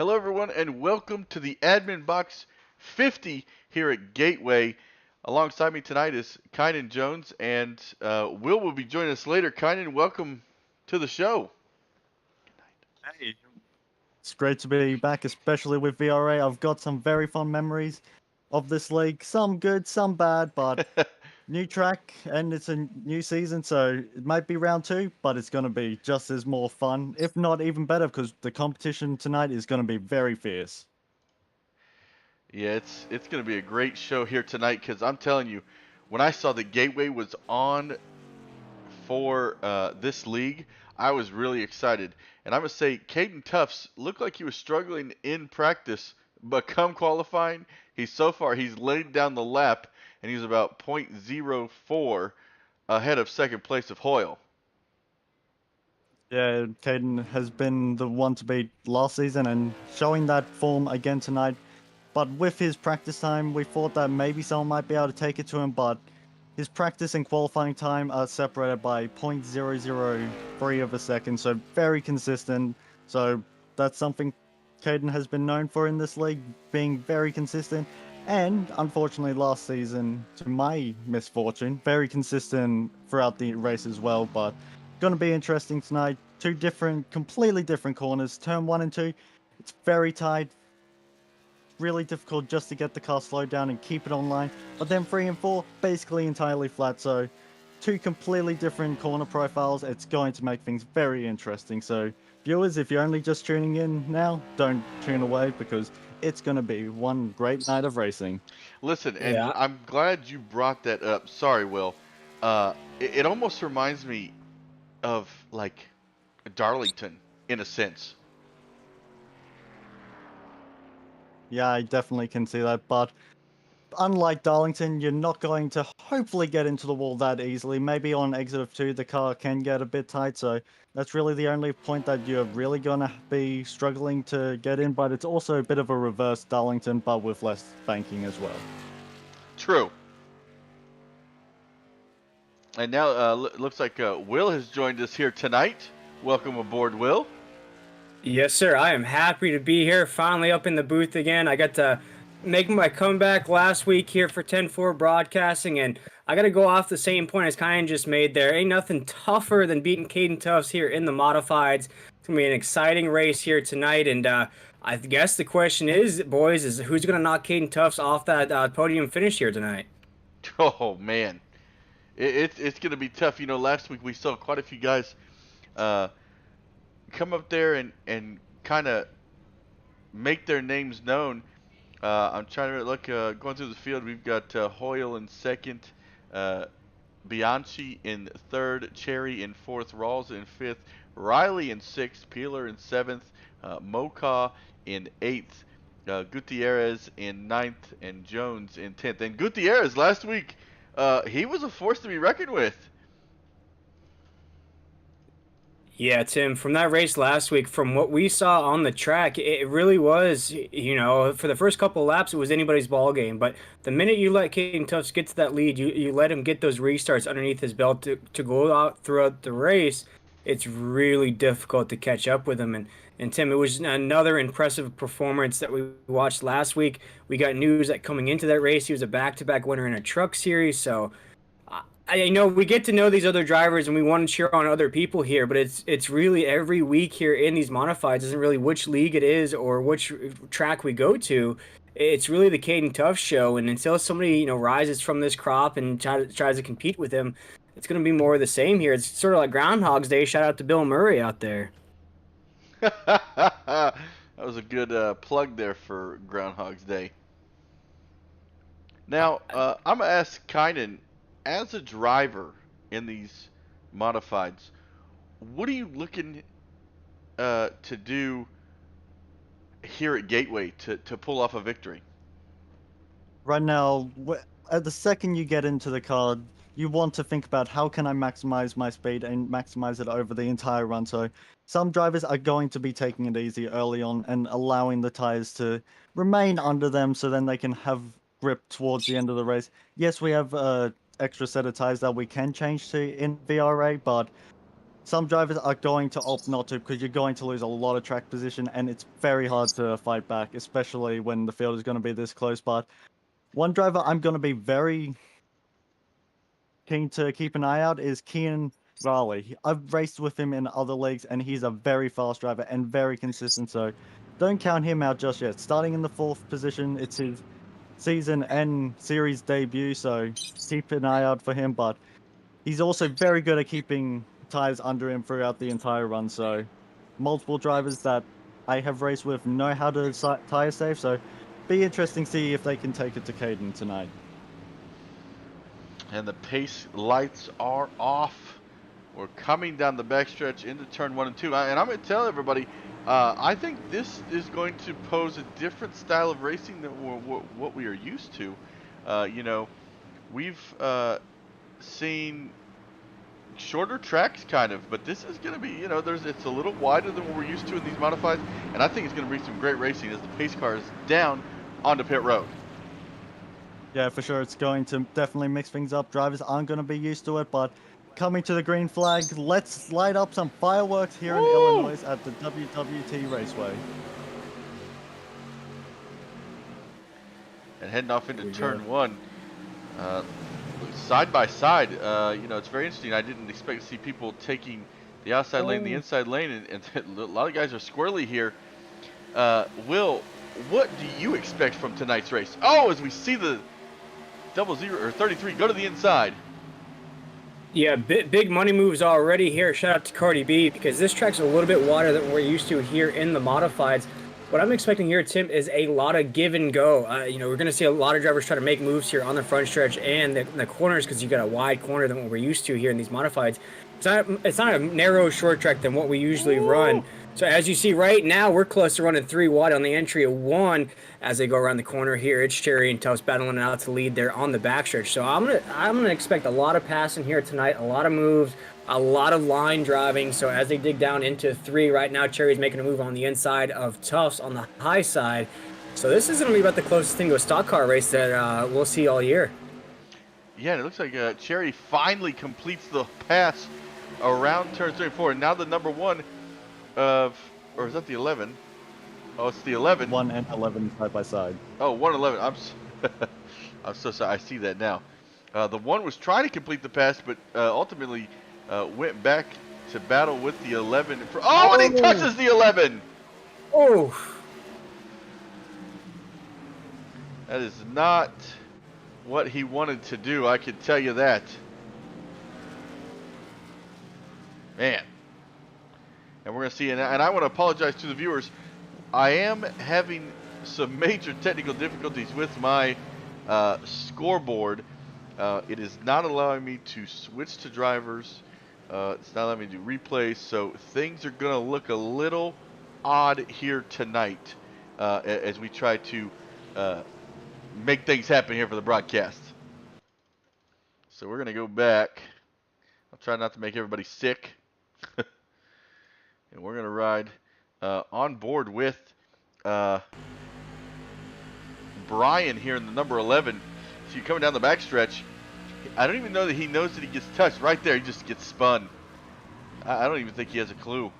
Hello, everyone, and welcome to the Adminboxx 50 here at Gateway. Alongside me tonight is Kynan Jones, and Will be joining us later. Kynan, welcome to the show. Hey, it's great to be back, especially with VRA. I've got some very fond memories of this league. Some good, some bad, but new track and it's a new season, so it might be round two, but it's going to be just as more fun, if not even better, because the competition tonight is going to be very fierce. Yeah, it's going to be a great show here tonight because I'm telling you, when I saw the Gateway was on for this league, I was really excited. And I must say, Caden Tufts looked like he was struggling in practice, but come qualifying, he's laid down the lap, and he's about .04 ahead of second place of Hoyle. Yeah, Caden has been the one to beat last season and showing that form again tonight. But with his practice time, we thought that maybe someone might be able to take it to him, but his practice and qualifying time are separated by .003 of a second, so very consistent. So that's something Caden has been known for in this league, being very consistent. And unfortunately, last season, to my misfortune, very consistent throughout the race as well. But going to be interesting tonight. Two different, completely different corners. Turn 1 and 2, it's very tight, really difficult just to get the car slowed down and keep it online. But then 3 and 4, basically entirely flat. So two completely different corner profiles. It's going to make things very interesting. So viewers, if you're only just tuning in now, don't tune away because it's going to be one great night of racing. Listen, and Yeah, I'm glad you brought that up. Sorry, Will. It almost reminds me of like Darlington in a sense. Yeah, I definitely can see that. But unlike Darlington, you're not going to hopefully get into the wall that easily. Maybe on exit of 2, the car can get a bit tight, so that's really the only point that you're really going to be struggling to get in, but it's also a bit of a reverse Darlington, but with less banking as well. True. And now looks like Will has joined us here tonight. Welcome aboard, Will. yes, sir. I am happy to be here. Finally up in the booth again. I got to make my comeback last week here for 10-4 broadcasting, and I got to go off the same point as Kyan just made there. Ain't nothing tougher than beating Caden Tufts here in the modifieds. It's going to be an exciting race here tonight, and I guess the question is, boys, is who's going to knock Caden Tufts off that podium finish here tonight? Oh man, it's going to be tough. You know, last week we saw quite a few guys uh, come up there and kind of make their names known. I'm trying to look going through the field. We've got Hoyle in second, uh, Bianchi in third, Cherry in fourth, Rawls in fifth, Riley in sixth, Peeler in seventh, Mokaw in eighth, Gutierrez in ninth, and Jones in 10th. And Gutierrez last week, he was a force to be reckoned with. Yeah, Tim, from that race last week, from what we saw on the track, it really was, for the first couple of laps, it was anybody's ball game. But the minute you let Caden Tufts get to that lead, you let him get those restarts underneath his belt to go out throughout the race, it's really difficult to catch up with him. And Tim, it was another impressive performance that we watched last week. We got news that coming into that race, he was a back-to-back winner in a truck series, so I know we get to know these other drivers and we want to cheer on other people here, but it's really every week here in these modifieds isn't really which league it is or which track we go to. It's really the Caden Tufts show, and until somebody rises from this crop and tries to compete with him, it's going to be more of the same here. It's sort of like Groundhog's Day. Shout out to Bill Murray out there. That was a good plug there for Groundhog's Day. Now, I'm going to ask Kynan, as a driver in these modifieds, what are you looking to do here at Gateway to pull off a victory? Right now, at the second you get into the car, you want to think about how can I maximize my speed and maximize it over the entire run. So some drivers are going to be taking it easy early on and allowing the tires to remain under them so then they can have grip towards the end of the race. Yes, we have extra set of tires that we can change to in VRA, but some drivers are going to opt not to because you're going to lose a lot of track position, and it's very hard to fight back, especially when the field is going to be this close. But one driver I'm going to be very keen to keep an eye out is Keon Raleigh. I've raced with him in other leagues, and he's a very fast driver and very consistent, so don't count him out just yet. Starting in the 4th position, it's his season and series debut, so keep an eye out for him, but he's also very good at keeping tires under him throughout the entire run, so multiple drivers that I have raced with know how to tire save, so be interesting to see if they can take it to Caden tonight. And the pace lights are off. We're coming down the backstretch into turn 1 and 2. And I'm going to tell everybody, I think this is going to pose a different style of racing than what we are used to. You know, we've seen shorter tracks kind of, but this is going to be, you know, it's a little wider than what we're used to in these modifieds. And I think it's going to bring some great racing as the pace car is down onto pit road. Yeah, for sure. It's going to definitely mix things up. Drivers aren't going to be used to it, but coming to the green flag, let's light up some fireworks here in Illinois at the WWT Raceway. And heading off into turn 1, side by side, you know, it's very interesting. I didn't expect to see people taking the outside lane, the inside lane, and a lot of guys are squirrely here. Will, what do you expect from tonight's race? Oh, as we see the 33 go to the inside. Yeah, big money moves already here. Shout out to Cardi B, because this track's a little bit wider than we're used to here in the modifieds. What I'm expecting here, Tim, is a lot of give and go. You know, we're going to see a lot of drivers try to make moves here on the front stretch and the corners, because you got a wide corner than what we're used to here in these modifieds. It's not a narrow short track than what we usually run. So as you see right now, we're close to running 3 wide on the entry of 1 as they go around the corner here. It's Cherry and Tubbs battling it out to lead there on the backstretch. So I'm gonna expect a lot of passing here tonight, a lot of moves, a lot of line driving. So as they dig down into 3 right now, Cherry's making a move on the inside of Tufts on the high side. So this is gonna be about the closest thing to a stock car race that we'll see all year. Yeah, and it looks like Cherry finally completes the pass around turn 3 and 4. And now the number 1 of, or is that the 11? Oh, it's the 11. 1 and 11 side by side. Oh, 1 and 11. I'm so sorry. I see that now. The 1 was trying to complete the pass, but ultimately went back to battle with the 11. And he touches the 11. Oh. That is not what he wanted to do. I can tell you that. Man. And we're going to see, and I want to apologize to the viewers. I am having some major technical difficulties with my scoreboard. It is not allowing me to switch to drivers. It's not allowing me to do replays, so things are going to look a little odd here tonight as we try to make things happen here for the broadcast. So we're going to go back. I'll try not to make everybody sick. And we're going to ride on board with Brian here in the number 11. So you're coming down the backstretch. I don't even know that he knows that he gets touched. Right there, he just gets spun. I don't even think he has a clue.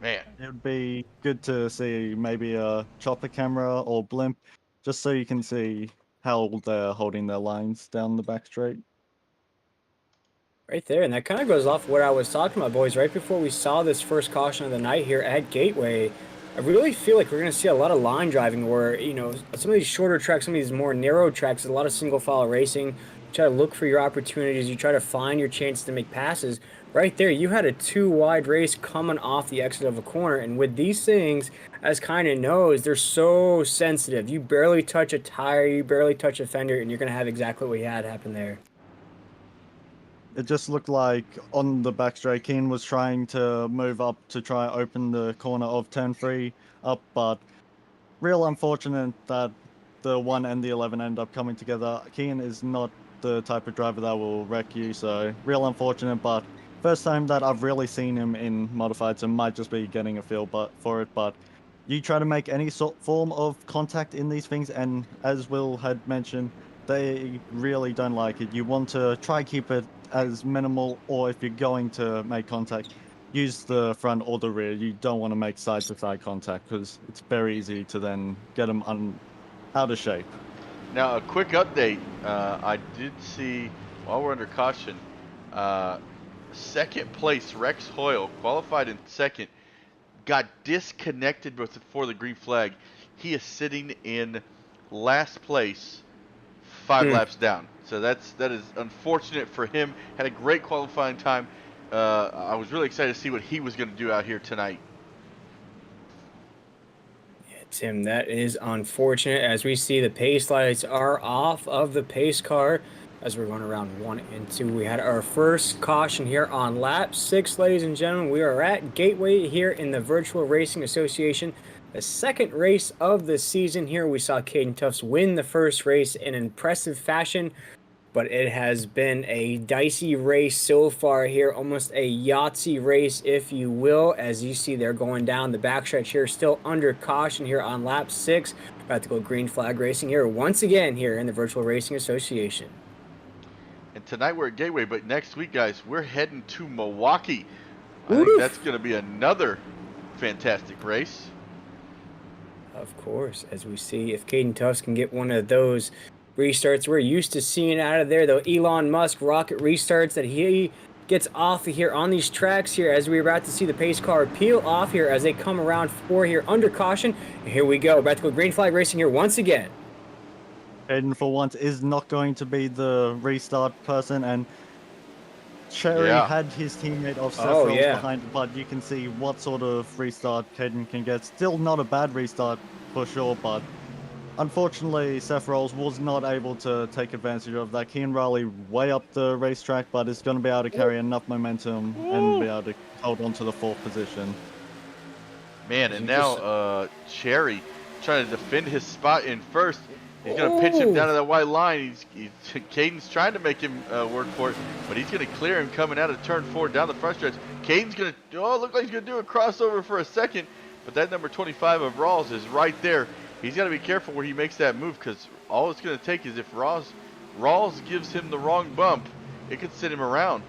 Man. It would be good to see maybe a chopper camera or blimp, just so you can see how they're holding their lines down the back straight. Right there, and that kind of goes off what I was talking about, boys. Right before we saw this first caution of the night here at Gateway, I really feel like we're going to see a lot of line driving where, you know, some of these shorter tracks, some of these more narrow tracks, a lot of single file racing. You try to look for your opportunities. You try to find your chance to make passes. Right there, you had a 2-wide race coming off the exit of a corner, and with these things, as kind of knows, they're so sensitive. You barely touch a tire, you barely touch a fender, and you're going to have exactly what we had happen there. It just looked like on the back straight, Keon was trying to move up to try open the corner of turn 3 up, but real unfortunate that the 1 and the 11 end up coming together. Keon is not the type of driver that will wreck you, so real unfortunate, but first time that I've really seen him in modified, so might just be getting a feel for it, but you try to make any form of contact in these things, and as Will had mentioned, they really don't like it. You want to try keep it as minimal, or if you're going to make contact, use the front or the rear. You don't want to make side-to-side contact because it's very easy to then get them out of shape. Now, a quick update. I did see, while we're under caution, second place Rex Hoyle, qualified in second, got disconnected before the green flag. He is sitting in last place, 5 laps down. So that is unfortunate for him. Had a great qualifying time. I was really excited to see what he was going to do out here tonight. Tim, that is unfortunate. As we see, the pace lights are off of the pace car as we're going around 1 and 2. We had our first caution here on lap 6, ladies and gentlemen. We are at Gateway here in the Virtual Racing Association. The second race of the season here. We saw Caden Tufts win the first race in impressive fashion, but it has been a dicey race so far here, almost a Yahtzee race, if you will. As you see, they're going down the backstretch here, still under caution here on lap 6. About to go green flag racing here once again here in the Virtual Racing Association. And tonight we're at Gateway, but next week, guys, we're heading to Milwaukee. I think that's going to be another fantastic race. Of course, as we see, if Caden Tufts can get one of those restarts we're used to seeing out of there, though, Elon Musk rocket restarts that he gets off here on these tracks here, as we're about to see the pace car peel off here as they come around 4 here under caution. And here we go, about to go green flag racing here once again. Caden, for once, is not going to be the restart person, and Cherry had his teammate of Seth behind, but you can see what sort of restart Caden can get. Still not a bad restart for sure, but unfortunately Seth Rolls was not able to take advantage of that. Keon Raleigh way up the racetrack, but is going to be able to carry enough momentum and be able to hold on to the 4th position. Man, and now Cherry trying to defend his spot in first. He's going to pitch him down to that white line. Caden's trying to make him work for it, but he's going to clear him coming out of turn 4 down the front stretch. Caden's going to, look like he's going to do a crossover for a second, but that number 25 of Rawls is right there. He's got to be careful where he makes that move, because all it's going to take is if Rawls gives him the wrong bump, it could send him around.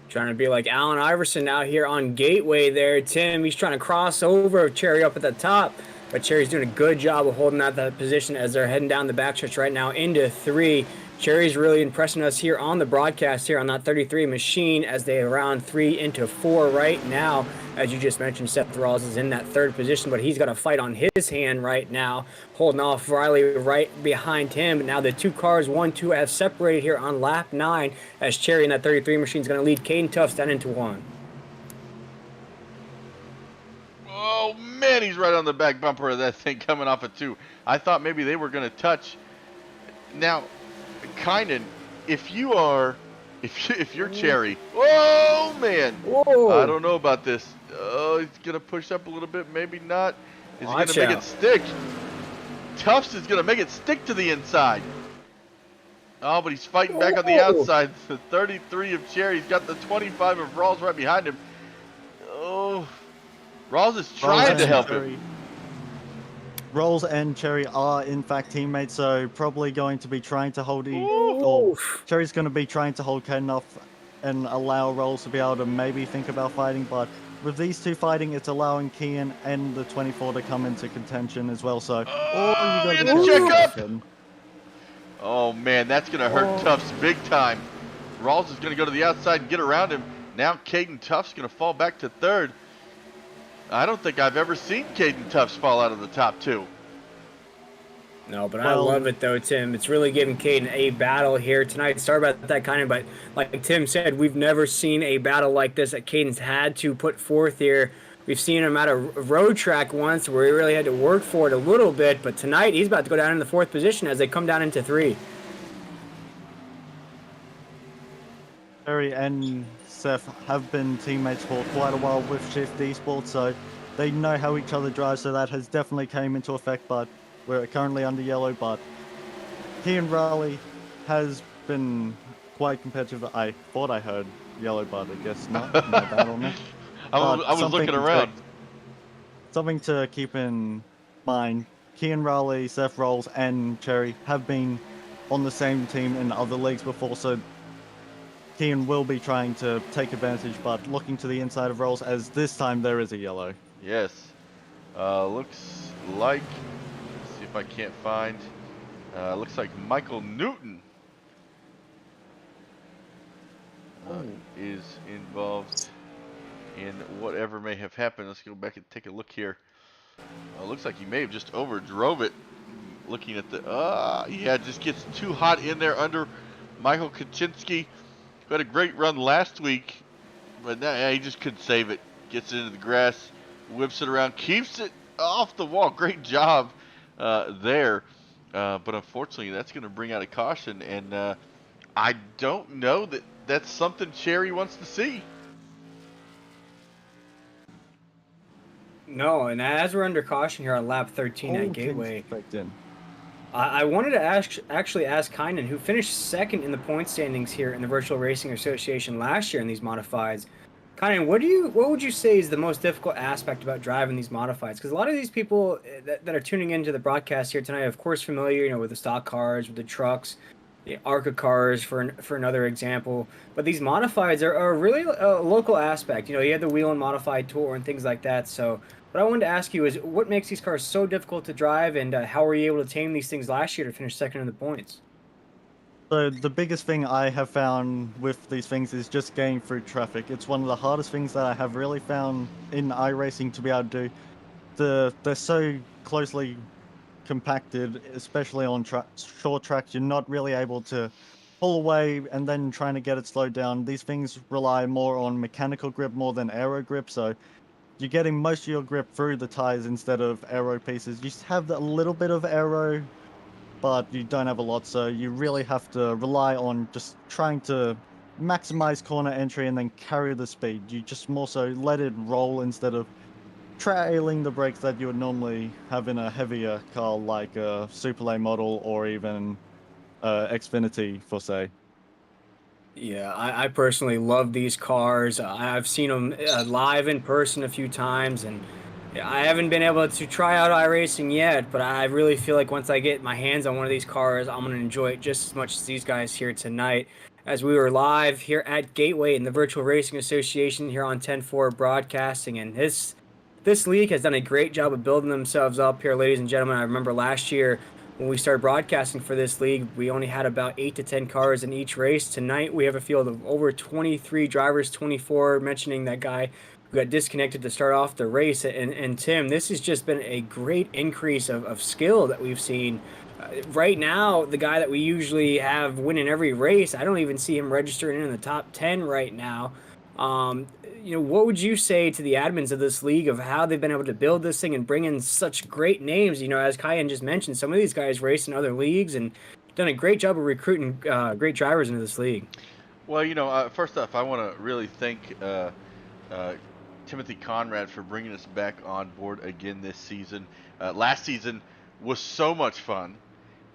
Trying to be like Allen Iverson out here on Gateway there, Tim. He's trying to cross over Cherry up at the top. But Cherry's doing a good job of holding out that position as they're heading down the backstretch right now into 3. Cherry's really impressing us here on the broadcast here on that 33 machine as they round 3 into 4 right now. As you just mentioned, Seth Rawls is in that 3rd position, but he's got a fight on his hand right now, holding off Riley right behind him. But now the 2 cars, 1-2, have separated here on lap 9 as Cherry in that 33 machine is going to lead Caden Tufts down into 1. Oh, man, he's right on the back bumper of that thing coming off of 2. I thought maybe they were going to touch. Now, Kynan, if you're Cherry, oh, man. Whoa. I don't know about this. Oh, he's going to push up a little bit, maybe not. Is he going to make it stick? Tufts is going to make it stick to the inside. Oh, but he's fighting back on the outside. The 33 of Cherry's got the 25 of Rawls right behind him. Oh. Rawls is trying to help him. Rawls and Cherry are in fact teammates, so probably going to be trying to hold Cherry's going to be trying to hold Caden off and allow Rawls to be able to maybe think about fighting, but with these 2 fighting, it's allowing Keon and the 24 to come into contention as well, so... you gotta check up! Oh man, that's going to hurt Tufts big time. Rawls is going to go to the outside and get around him. Now Caden Tufts going to fall back to 3rd. I don't think I've ever seen Caden Tufts fall out of the top 2. No, but I love it, though, Tim. It's really giving Caden a battle here tonight. Sorry about that, kind of, but like Tim said, we've never seen a battle like this that Caden's had to put forth here. We've seen him at a road track once where he really had to work for it a little bit, but tonight he's about to go down in the 4th position as they come down into 3. Cherry and Seth have been teammates for quite a while with Shift Esports, so they know how each other drives, so that has definitely came into effect, but we're currently under yellow. But Keon Raleigh has been quite competitive. I thought I heard yellow, but I guess not. My bad on that. I was looking around. Something to keep in mind, Keon Raleigh, Seth Rolls, and Cherry have been on the same team in other leagues before, so Keon will be trying to take advantage, but looking to the inside of Rolls, as this time there is a yellow. Yes. Looks like, let's see if I can't find, looks like Michael Newton is involved in whatever may have happened. Let's go back and take a look here. Looks like he may have just overdrove it. Looking at the, yeah, just gets too hot in there under Michael Kaczynski, who had a great run last week, but now he just couldn't save it. Gets it into the grass, whips it around, keeps it off the wall. Great job there. But unfortunately, that's going to bring out a caution, and I don't know that that's something Cherry wants to see. No, and as we're under caution here on lap 13 at Gateway, In. I wanted to actually ask Kynan, who finished second in the point standings here in the Virtual Racing Association last year in these modifieds. Kynan, what would you say is the most difficult aspect about driving these modifieds? Because a lot of these people that are tuning into the broadcast here tonight are, of course, familiar, with the stock cars, with the trucks, the ARCA cars, for another example. But these modifieds are really a local aspect. You have the wheel and modified tour and things like that. So what I wanted to ask you is, what makes these cars so difficult to drive, and how were you able to tame these things last year to finish second in the points? So the biggest thing I have found with these things is just getting through traffic. It's one of the hardest things that I have really found in iRacing to be able to do. They're so closely compacted, especially on short tracks. You're not really able to pull away and then trying to get it slowed down. These things rely more on mechanical grip more than aero grip, so you're getting most of your grip through the tires instead of aero pieces. You just have a little bit of aero, but you don't have a lot, so you really have to rely on just trying to maximize corner entry and then carry the speed. You just more so let it roll instead of trailing the brakes that you would normally have in a heavier car like a Super Late model or even Xfinity, for say. Yeah, I personally love these cars. I've seen them live in person a few times, and I haven't been able to try out iRacing yet, but I really feel like once I get my hands on one of these cars, I'm going to enjoy it just as much as these guys here tonight. As we were live here at Gateway in the Virtual Racing Association here on 10-4 Broadcasting, and this league has done a great job of building themselves up here, ladies and gentlemen. I remember last year when we started broadcasting for this league, we only had about 8 to 10 cars in each race. Tonight, we have a field of over 23 drivers, 24, mentioning that guy who got disconnected to start off the race. And Tim, this has just been a great increase of skill that we've seen. Right now, the guy that we usually have winning every race, I don't even see him registering in the top 10 right now. What would you say to the admins of this league of how they've been able to build this thing and bring in such great names? As Kyan just mentioned, some of these guys race in other leagues and done a great job of recruiting great drivers into this league. Well, first off, I want to really thank Timothy Conrad for bringing us back on board again this season. Last season was so much fun.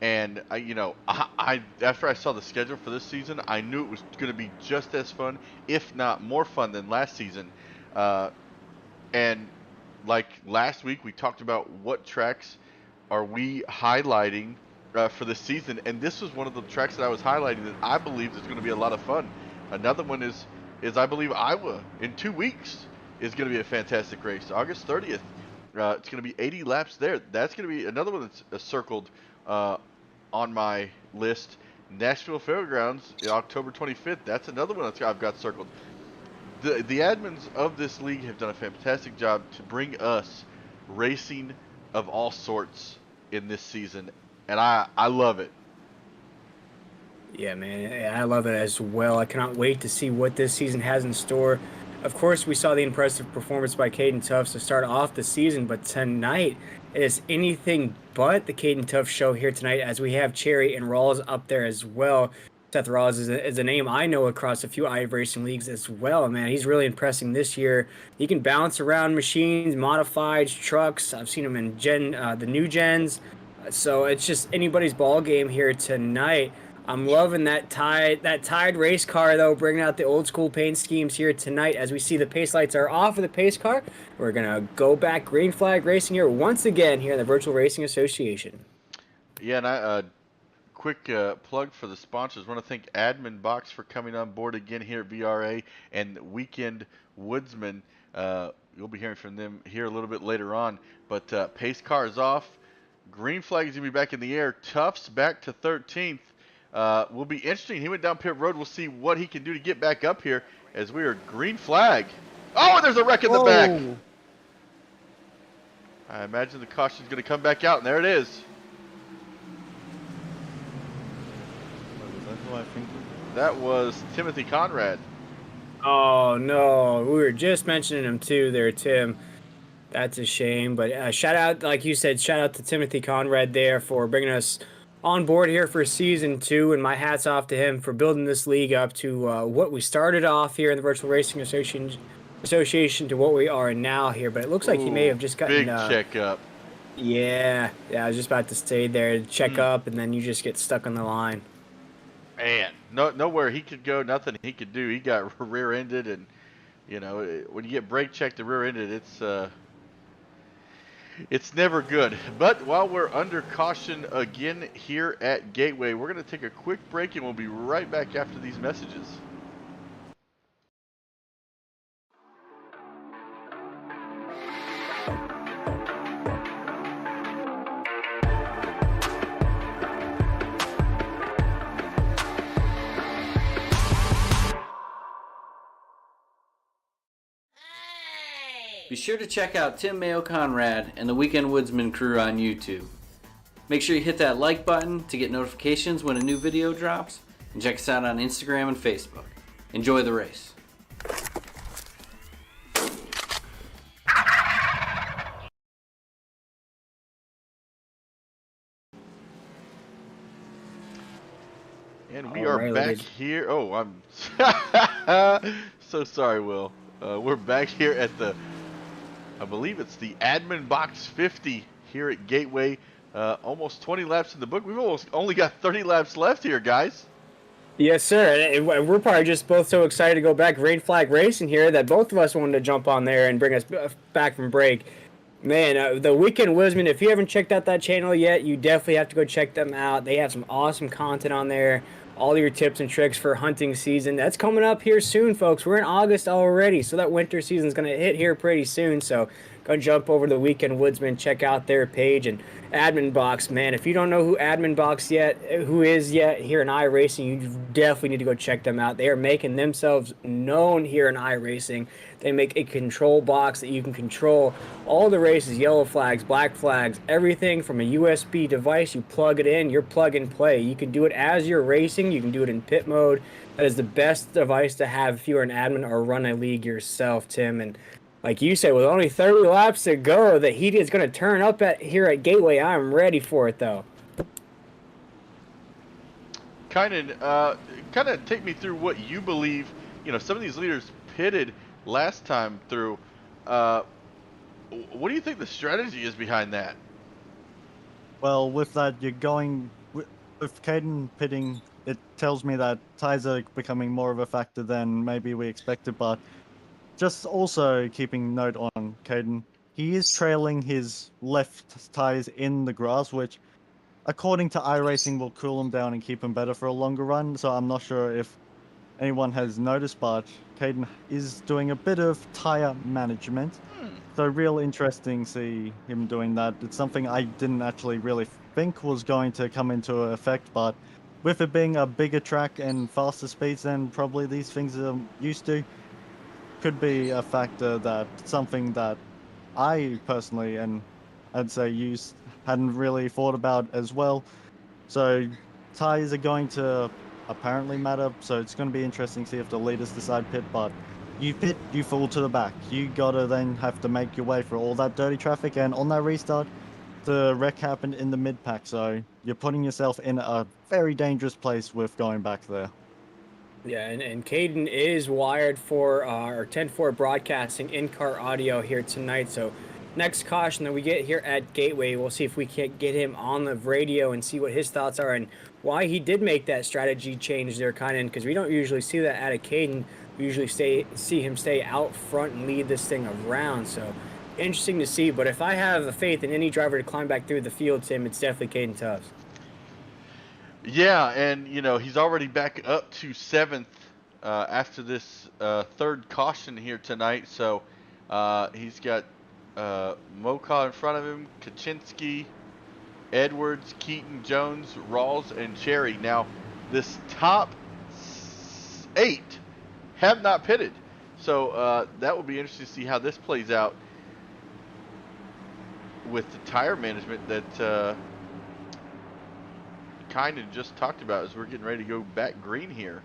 And I after I saw the schedule for this season, I knew it was going to be just as fun, if not more fun than last season. And like last week, we talked about what tracks are we highlighting for the season, and this was one of the tracks that I was highlighting that I believe is going to be a lot of fun. Another one is I believe Iowa in 2 weeks is going to be a fantastic race. August 30th, it's going to be 80 laps there. That's going to be another one that's circled on my list. Nashville Fairgrounds, October 25th. That's another one I've got circled. The admins of this league have done a fantastic job to bring us racing of all sorts in this season, and I love it. Yeah, man, I love it as well. I cannot wait to see what this season has in store. Of course, we saw the impressive performance by Caden Tufts to start off the season, but tonight is anything but the Caden Tufts show here tonight, as we have Cherry and Rawls up there as well. Seth Rawls is a name I know across a few iRacing leagues as well, man. He's really impressing this year. He can bounce around machines, modifieds, trucks. I've seen him in the new gens. So it's just anybody's ball game here tonight. I'm loving that tied race car, though, bringing out the old school paint schemes here tonight as we see the pace lights are off of the pace car. We're going to go back green flag racing here once again here in the Virtual Racing Association. Yeah, and quick plug for the sponsors. I want to thank Adminboxx for coming on board again here at VRA, and Weekend Woodsman. You'll be hearing from them here a little bit later on. But pace car is off. Green flag is going to be back in the air. Tufts back to 13th. Will be interesting. He went down pit road. We'll see what he can do to get back up here as we are green flag. Oh, and there's a wreck in the back. I imagine the caution is going to come back out, and there it is. That was Timothy Conrad. Oh, no. We were just mentioning him, too, there, Tim. That's a shame. But shout out, like you said, shout out to Timothy Conrad there for bringing us on board here for season 2. And my hat's off to him for building this league up to what we started off here in the Virtual Racing Association to what we are now here. But it looks like he may have just gotten... Big checkup. Yeah, I was just about to stay there to check up, and then you just get stuck on the line. Man, nowhere he could go, nothing he could do. He got rear-ended, and you know, when you get brake checked and rear-ended, it's never good. But while we're under caution again here at Gateway, we're going to take a quick break, and we'll be right back after these messages. Be sure to check out Tim Mayo Conrad and the Weekend Woodsman crew on YouTube. Make sure you hit that like button to get notifications when a new video drops, and check us out on Instagram and Facebook. Enjoy the race. And we are back here. Oh, I'm so sorry, Will. We're back here at the, I believe it's the Adminboxx 50 here at Gateway. Almost 20 laps in the book. We've almost only got 30 laps left here, guys. Yes, sir. And we're probably just both so excited to go back green flag racing here that both of us wanted to jump on there and bring us back from break. Man, the Weekend Woodsman, if you haven't checked out that channel yet, you definitely have to go check them out. They have some awesome content on there. All your tips and tricks for hunting season. That's coming up here soon, folks. We're in August already, so that winter season is going to hit here pretty soon. So go jump over to the Weekend Woodsman, check out their page. And Adminboxx, man, if you don't know who Adminboxx is yet here in iRacing, you definitely need to go check them out. They are making themselves known here in iRacing. They make a control box that you can control all the races, yellow flags, black flags, everything from a USB device. You plug it in, you're plug and play. You can do it as you're racing. You can do it in pit mode. That is the best device to have if you're an admin or run a league yourself, Tim. And like you said, with only 30 laps to go, the heat is going to turn up here at Gateway. I'm ready for it, though. Kind of take me through what you believe. You know, some of these leaders pitted last time through. What do you think the strategy is behind that? Well, with that, you're going with Caden pitting. It tells me that tires are becoming more of a factor than maybe we expected, but just also keeping note on Caden, he is trailing his left tires in the grass, which, according to iRacing, will cool him down and keep him better for a longer run. So I'm not sure if anyone has noticed, but Caden is doing a bit of tire management. So real interesting to see him doing that. It's something I didn't actually really think was going to come into effect, but with it being a bigger track and faster speeds than probably these things are used to, could be a factor that something that I personally, and I'd say hadn't really thought about as well. So tires are going to apparently matter, so it's going to be interesting to see if the leaders decide pit, but you pit, you fall to the back. You gotta then have to make your way through all that dirty traffic, and on that restart, the wreck happened in the mid-pack, so you're putting yourself in a very dangerous place with going back there. Yeah, and Caden is wired for our 10-4 broadcasting in-car audio here tonight, so next caution that we get here at Gateway, we'll see if we can't get him on the radio and see what his thoughts are and why he did make that strategy change there, kind of, because we don't usually see that out of Caden. We usually see him stay out front and lead this thing around. So interesting to see. But if I have a faith in any driver to climb back through the field, Tim, it's definitely Caden Tufts. Yeah, and he's already back up to 7th after this 3rd caution here tonight. So he's got Moka in front of him, Kaczynski, Edwards, Keaton, Jones, Rawls, and Cherry. Now, this top 8 have not pitted. So that will be interesting to see how this plays out with the tire management that kind of just talked about as we're getting ready to go back green here.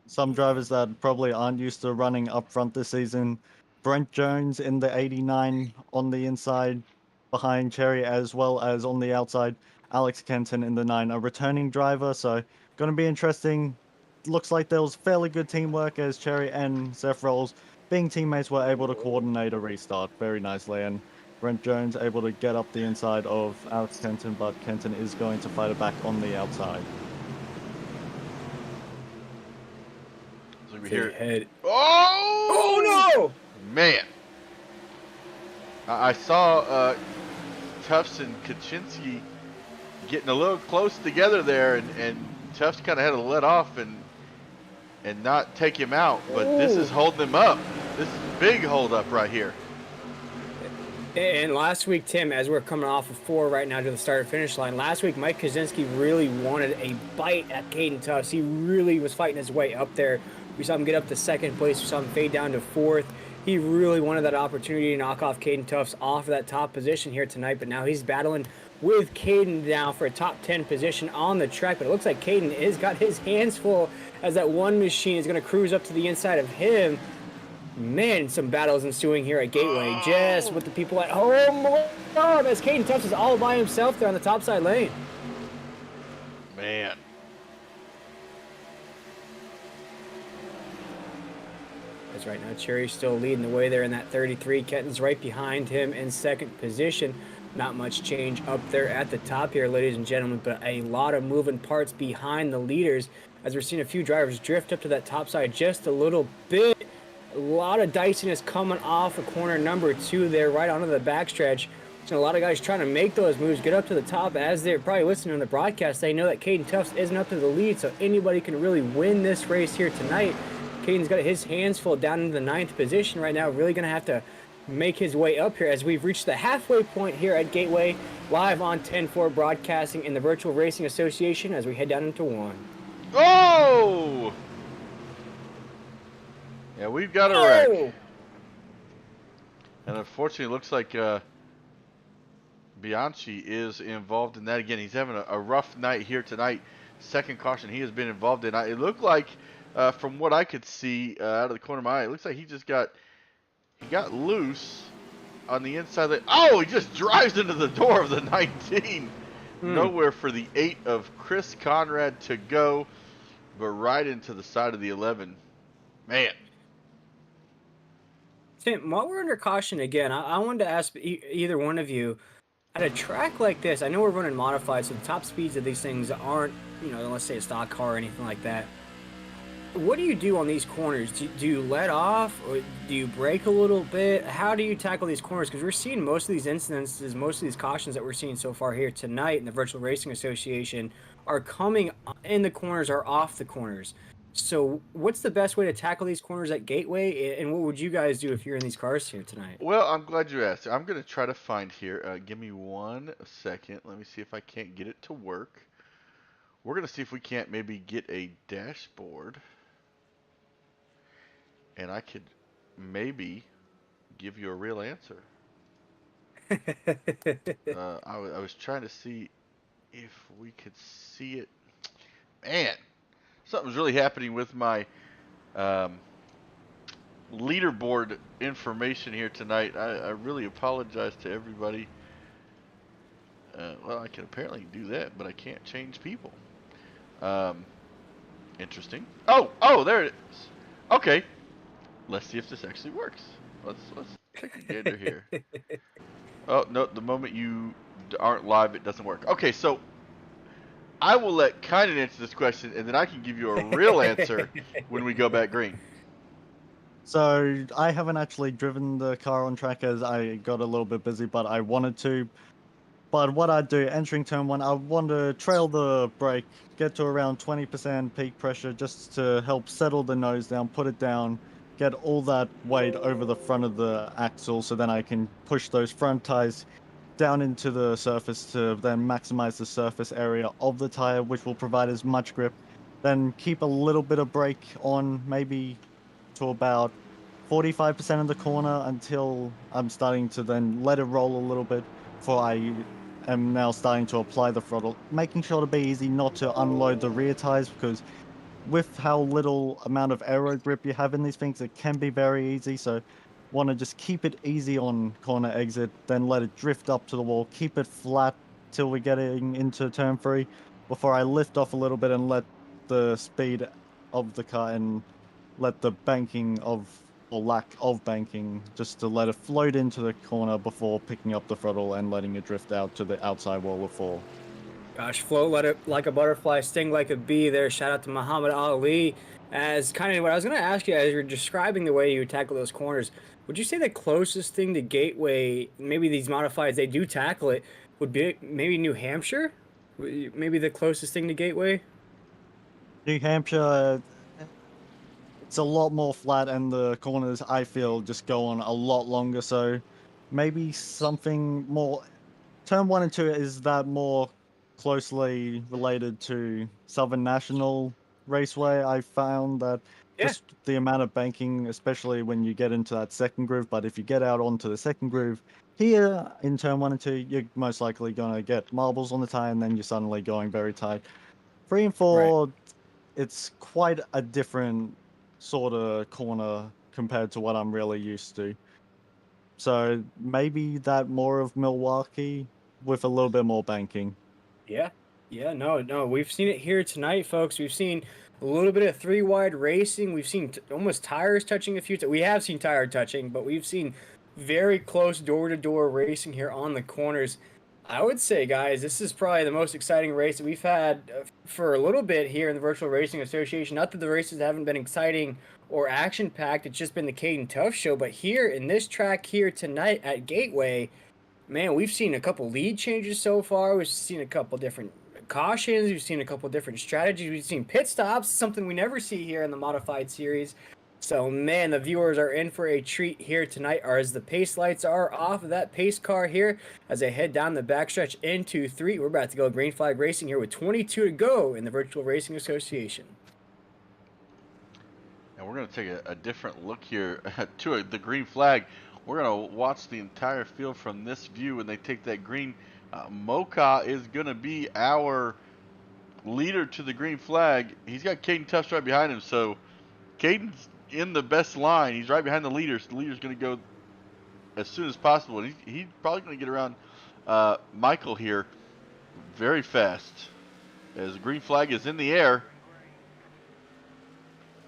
Some drivers that probably aren't used to running up front this season. Brent Jones in the 89 on the inside behind Cherry, as well as on the outside, Alex Kenton in the 9, a returning driver. So going to be interesting. Looks like there was fairly good teamwork as Cherry and Seth Rolls, being teammates, were able to coordinate a restart very nicely. And Brent Jones able to get up the inside of Alex Kenton, but Kenton is going to fight it back on the outside. So we hear Head. Oh no! Man, I saw Tufts and Kaczynski getting a little close together there, and Tufts kind of had to let off and not take him out, but this is holding him up. This is a big hold up right here. And last week, Tim, as we're coming off of 4 right now to the start finish line, last week Mike Kaczynski really wanted a bite at Caden Tufts. He really was fighting his way up there. We saw him get up to 2nd place. We saw him fade down to 4th. He really wanted that opportunity to knock off Caden Tufts off of that top position here tonight, but now he's battling with Caden now for a top 10 position on the track. But it looks like Caden has got his hands full as that one machine is going to cruise up to the inside of him. Man, some battles ensuing here at Gateway, just with the people at home. As Caden Tufts is all by himself there on the top side lane. Man. That's right now. Cherry's still leading the way there in that 33. Kenton's right behind him in 2nd position. Not much change up there at the top here, ladies and gentlemen, but a lot of moving parts behind the leaders as we're seeing a few drivers drift up to that top side just a little bit. A lot of diciness coming off of corner number 2 there, right onto the backstretch. So a lot of guys trying to make those moves, get up to the top. As they're probably listening on the broadcast, they know that Caden Tufts isn't up to the lead, so anybody can really win this race here tonight. Caden's got his hands full down into the 9th position right now. Really going to have to make his way up here as we've reached the halfway point here at Gateway, live on 10-4 broadcasting in the Virtual Racing Association as we head down into 1. Oh! Yeah, we've got a wreck. And unfortunately, it looks like Bianchi is involved in that again. He's having a rough night here tonight. 2nd caution he has been involved in. It looked like, from what I could see out of the corner of my eye, it looks like he got loose on the inside. He just drives into the door of the 19. Nowhere for the 8 of Chris Conrad to go, but right into the side of the 11. Man. Tim, while we're under caution again, I wanted to ask either one of you, at a track like this, I know we're running modified, so the top speeds of these things aren't, let's say a stock car or anything like that. What do you do on these corners? Do you let off, or do you brake a little bit? How do you tackle these corners? Because we're seeing most of these incidences, most of these cautions that we're seeing so far here tonight in the Virtual Racing Association are coming in the corners or off the corners. So what's the best way to tackle these corners at Gateway, and what would you guys do if you're in these cars here tonight? Well, I'm glad you asked. I'm going to try to find here. Give me 1 second. Let me see if I can't get it to work. We're going to see if we can't maybe get a dashboard. And I could maybe give you a real answer. I was trying to see if we could see it. Man, something's really happening with my leaderboard information here tonight. I really apologize to everybody. Well, I can apparently do that, but I can't change people. Interesting. Oh, there it is. Okay. Let's see if this actually works. Let's take a gander here. Oh, no, the moment you aren't live, it doesn't work. Okay, so I will let Kynan answer this question, and then I can give you a real answer when we go back green. So I haven't actually driven the car on track as I got a little bit busy, but I wanted to. But what I'd do, entering turn 1, I want to trail the brake, get to around 20% peak pressure just to help settle the nose down, put it down, get all that weight over the front of the axle so then I can push those front tires down into the surface to then maximize the surface area of the tire, which will provide as much grip. Then keep a little bit of brake on, maybe to about 45% of the corner until I'm starting to then let it roll a little bit before I am now starting to apply the throttle, making sure to be easy not to unload the rear tires, because with how little amount of aero grip you have in these things, it can be very easy. So want to just keep it easy on corner exit, then let it drift up to the wall, keep it flat till we're getting into turn 3 before I lift off a little bit and let the speed of the car and let the banking of, or lack of banking, just to let it float into the corner before picking up the throttle and letting it drift out to the outside wall of 4. Gosh, float let it like a butterfly, sting like a bee there. Shout out to Muhammad Ali. As kind of what I was going to ask you as you're describing the way you tackle those corners, would you say the closest thing to Gateway, maybe these modifieds, they do tackle it, would be maybe New Hampshire? Maybe the closest thing to Gateway? New Hampshire, it's a lot more flat and the corners, I feel, just go on a lot longer. So maybe something more. Turn 1 and 2 is that more closely related to Southern National Raceway. I found that just the amount of banking, especially when you get into that second groove. But if you get out onto the second groove here in turn 1 and 2, you're most likely going to get marbles on the tire, and then you're suddenly going very tight. 3 and 4, it's quite a different sort of corner compared to what I'm really used to. So maybe that more of Milwaukee with a little bit more banking. Yeah, no, we've seen it here tonight, folks. We've seen a little bit of 3-wide racing. We've seen almost tires touching a few times. We have seen tire touching, but we've seen very close door-to-door racing here on the corners. I would say, guys, this is probably the most exciting race that we've had for a little bit here in the Virtual Racing Association. Not that the races haven't been exciting or action-packed. It's just been the Keon Tuff show. But here in this track here tonight at Gateway, man, we've seen a couple lead changes so far. We've seen a couple different cautions. We've seen a couple different strategies. We've seen pit stops, something we never see here in the modified series. So, man, the viewers are in for a treat here tonight, or as the pace lights are off of that pace car here as they head down the backstretch into 3. We're about to go green flag racing here with 22 to go in the Virtual Racing Association. And we're going to take a different look here to the green flag. We're going to watch the entire field from this view when they take that green. Mocha is going to be our leader to the green flag. He's got Caden Tufts right behind him, so Caden's in the best line. He's right behind the leader, so the leader's going to go as soon as possible. And he's probably going to get around Michael here very fast as the green flag is in the air.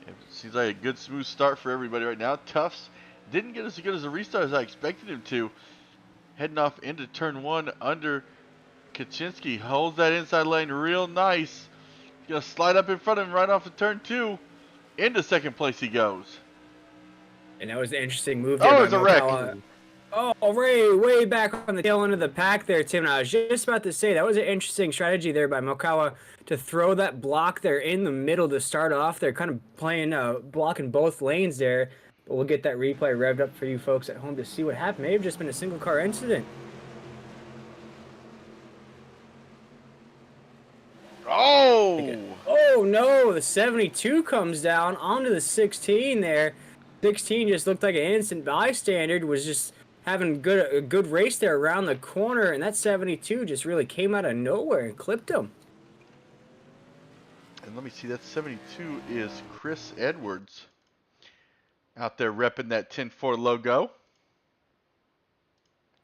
It seems like a good smooth start for everybody right now. Tufts didn't get as good as a restart as I expected him to. Heading off into turn 1 under Kaczynski. Holds that inside lane real nice. He's going to slide up in front of him right off of turn 2. Into second place he goes. And that was an interesting move there. Oh, it's a wreck. Oh, way back on the tail end of the pack there, Tim. And I was just about to say, that was an interesting strategy there by Mokawa to throw that block there in the middle to start off. They're kind of playing, blocking both lanes there. But we'll get that replay revved up for you folks at home to see what happened. May have just been a single car incident. Oh no, the 72 comes down onto the 16 there. 16 just looked like an innocent bystander, was just having a good race there around the corner, and that 72 just really came out of nowhere and clipped him. And let me see, that 72 is Chris Edwards out there repping that 10-4 logo.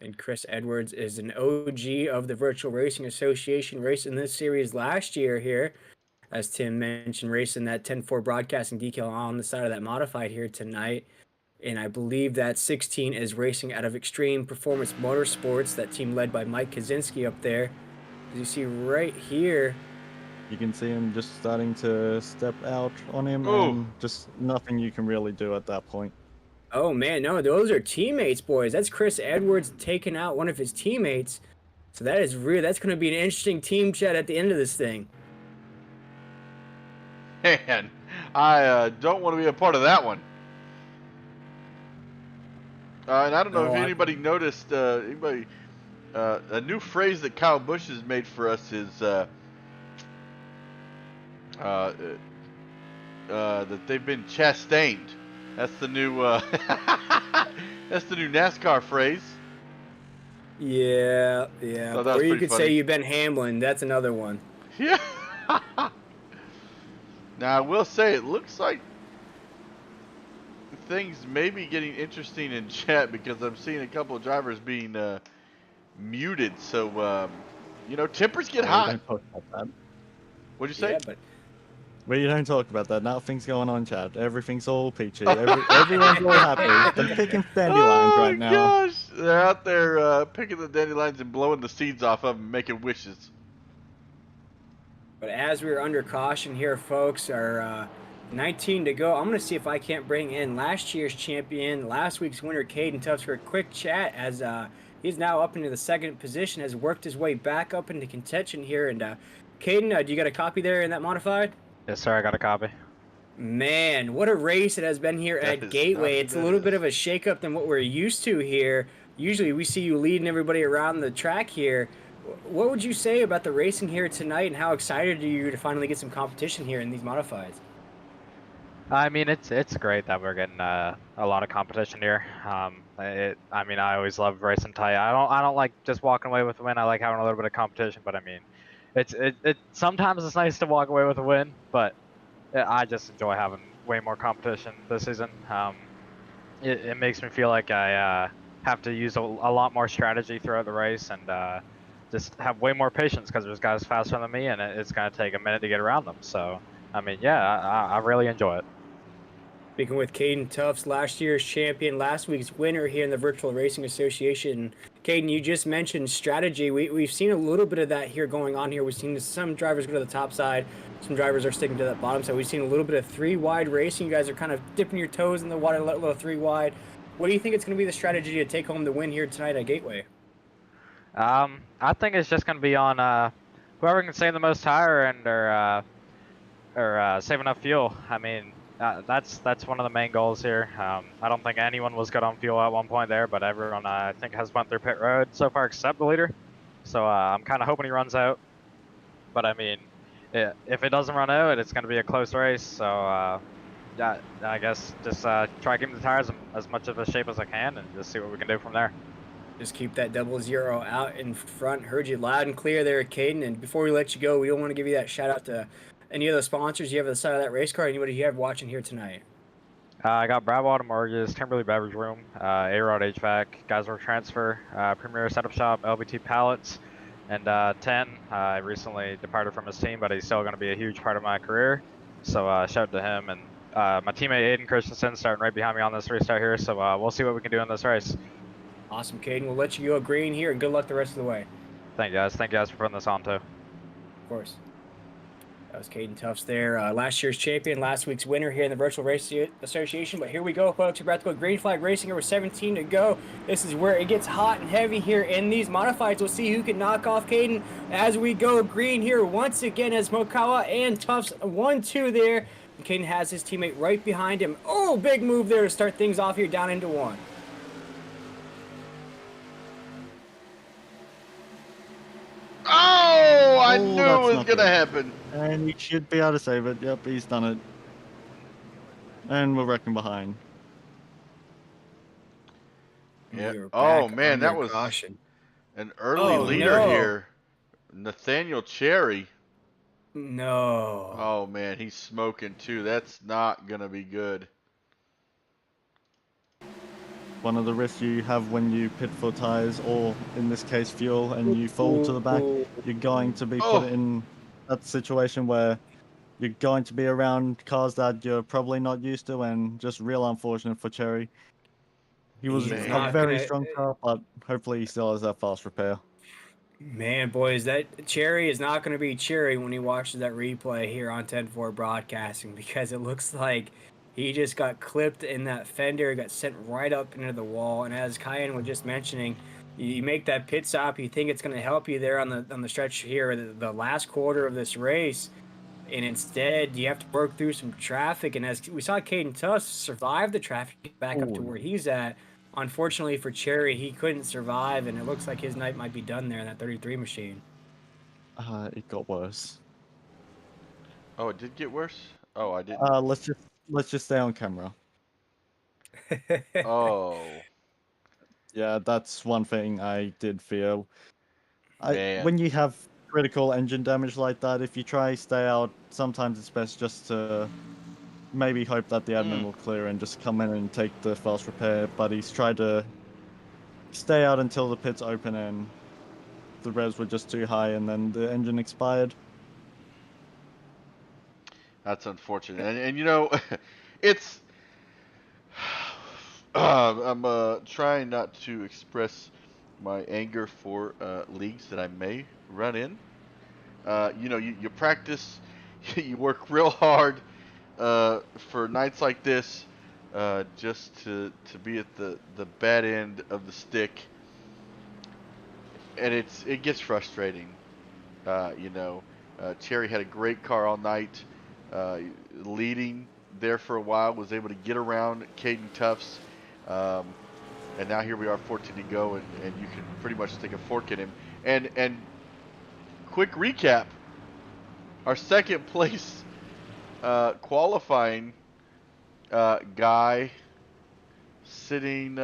And Chris Edwards is an OG of the Virtual Racing Association, racing this series last year here. As Tim mentioned, racing that 10-4 broadcasting decal on the side of that modified here tonight. And I believe that 16 is racing out of Extreme Performance Motorsports, that team led by Mike Kaczynski up there. As you see right here, You can see him just starting to step out on him, Ooh. and just nothing you can really do at that point. Oh man, no, those are teammates, boys. That's Chris Edwards taking out one of his teammates. So that is real. That's going to be an interesting team chat at the end of this thing. Man, I don't want to be a part of that one. And I don't know if anybody noticed, a new phrase that Kyle Busch has made for us is that they've been chastained. That's the new that's the new NASCAR phrase. Yeah. Thought that was Or you pretty could funny. say you've been Hamlin. That's another one. Yeah. Now I will say it looks like things may be getting interesting in chat because I'm seeing a couple of drivers being muted. So tempers get We hot. don't talk about that. What'd you say? Yeah, but We don't talk about that. Nothing's going on, Chad. Everything's all peachy. Everyone's all happy. They're picking dandelions right now. Oh my gosh! They're out there picking the dandelions and blowing the seeds off of them, making wishes. But as we're under caution here, folks, our 19 to go. I'm going to see if I can't bring in last year's champion, last week's winner, Caden Tufts, for a quick chat, as he's now up into the second position, has worked his way back up into contention here. And Caden, do you got a copy there in that modified? Yes, sir. I got a copy. Man, what a race it has been here That at is Gateway. not It's a little bit of a shakeup than what we're used to here. Usually we see you leading everybody around the track here. What would you say about the racing here tonight, and how excited are you to finally get some competition here in these modifieds? I mean, it's great that we're getting a lot of competition here. I mean, I always love racing tight. I don't like just walking away with a win. I like having a little bit of competition. But I mean, it sometimes it's nice to walk away with a win, but I just enjoy having way more competition this season. It makes me feel like I have to use a lot more strategy throughout the race, and just have way more patience because there's guys faster than me, and it's going to take a minute to get around them. So, I mean, yeah, I really enjoy it. Speaking with Caden Tufts, last year's champion, last week's winner here in the Virtual Racing Association. Caden, you just mentioned strategy. We've seen a little bit of that here going on here. We've seen some drivers go to the top side. Some drivers are sticking to that bottom side. We've seen a little bit of three-wide racing. You guys are kind of dipping your toes in the water, a little three-wide. What do you think it's going to be the strategy to take home the win here tonight at Gateway? I think it's just going to be on whoever can save the most tire and or save enough fuel. I mean, that's one of the main goals here. I don't think anyone was good on fuel at one point there, but everyone I think has went through pit road so far except the leader. So I'm kind of hoping he runs out. But I mean, if it doesn't run out, it's going to be a close race. So yeah, I guess just try keeping the tires as much of a shape as I can, and just see what we can do from there. Just keep that 00 out in front. Heard you loud and clear there, Caden. And before we let you go, we don't want to give you that shout out to any of the sponsors you have at the side of that race car. Anybody you have watching here tonight? I got Bravo Automortgages, Timberley Beverage Room, A-Rod HVAC, Geisler Transfer, Premier Setup Shop, LBT Pallets, and 10. I recently departed from his team, but he's still going to be a huge part of my career. So shout out to him. And my teammate Aiden Christensen starting right behind me on this restart here. So we'll see what we can do in this race. Awesome, Caden. We'll let you go green here, and good luck the rest of the way. Thank you guys. Thank you guys for putting this on too. Of course. That was Caden Tufts there. Last year's champion, last week's winner here in the Virtual Racing Association. But here we go, folks. We're about to go green flag racing here with 17 to go. This is where it gets hot and heavy here in these modifieds. We'll see who can knock off Caden as we go green here once again as Mokawa and Tufts 1-2 there. And Caden has his teammate right behind him. Oh, big move there to start things off here down into one. Oh, I Oh, knew that's it was not going to good. happen. And he should be able to save it. Yep, he's done it. And we're wrecking behind. Yeah. We're Oh, back man, that under was caution. an early Oh, leader no. here. Nathaniel Cherry. No. Oh, man, he's smoking too. That's not going to be good. One of the risks you have when you pit for tires, or in this case fuel, and you fall to the back, you're going to be put in that situation where you're going to be around cars that you're probably not used to, and just real unfortunate for Cherry. He was He's a not very gonna- strong car, but hopefully he still has that fast repair. Man, boys, that Cherry is not going to be Cherry when he watches that replay here on 10-4 Broadcasting, because it looks like he just got clipped in that fender, got sent right up into the wall. And as Keon was just mentioning, you make that pit stop, you think it's going to help you there on the stretch here, the last quarter of this race, and instead you have to work through some traffic. And as we saw, Caden Tufts survive the traffic back up to where he's at. Unfortunately for Cherry, he couldn't survive, and it looks like his night might be done there in that 33 machine. It got worse. Oh, it did get worse? Oh, I didn't. Let's just stay on camera. Oh, Yeah, that's one thing I did feel. man. When you have critical engine damage like that, if you try stay out, sometimes it's best just to maybe hope that the admin will clear and just come in and take the fast repair. But he's tried to stay out until the pits open and the revs were just too high, and then the engine expired. That's unfortunate. And you know, it's. I'm trying not to express my anger for leagues that I may run in. You know, you practice, you work real hard for nights like this, just to be at the bad end of the stick, and it gets frustrating. You know, Cherry had a great car all night, leading there for a while, was able to get around Caden Tufts, and now here we are, 14 to go, and you can pretty much take a fork in him. And quick recap, our second place qualifying guy sitting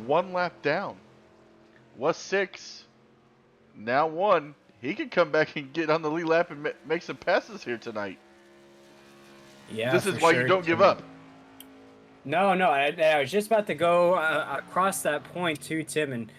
one lap down, was 6, now 1. He could come back and get on the lead lap and make some passes here tonight. Yeah, this is why you don't give up. No, I was just about to go across that point too, Tim. And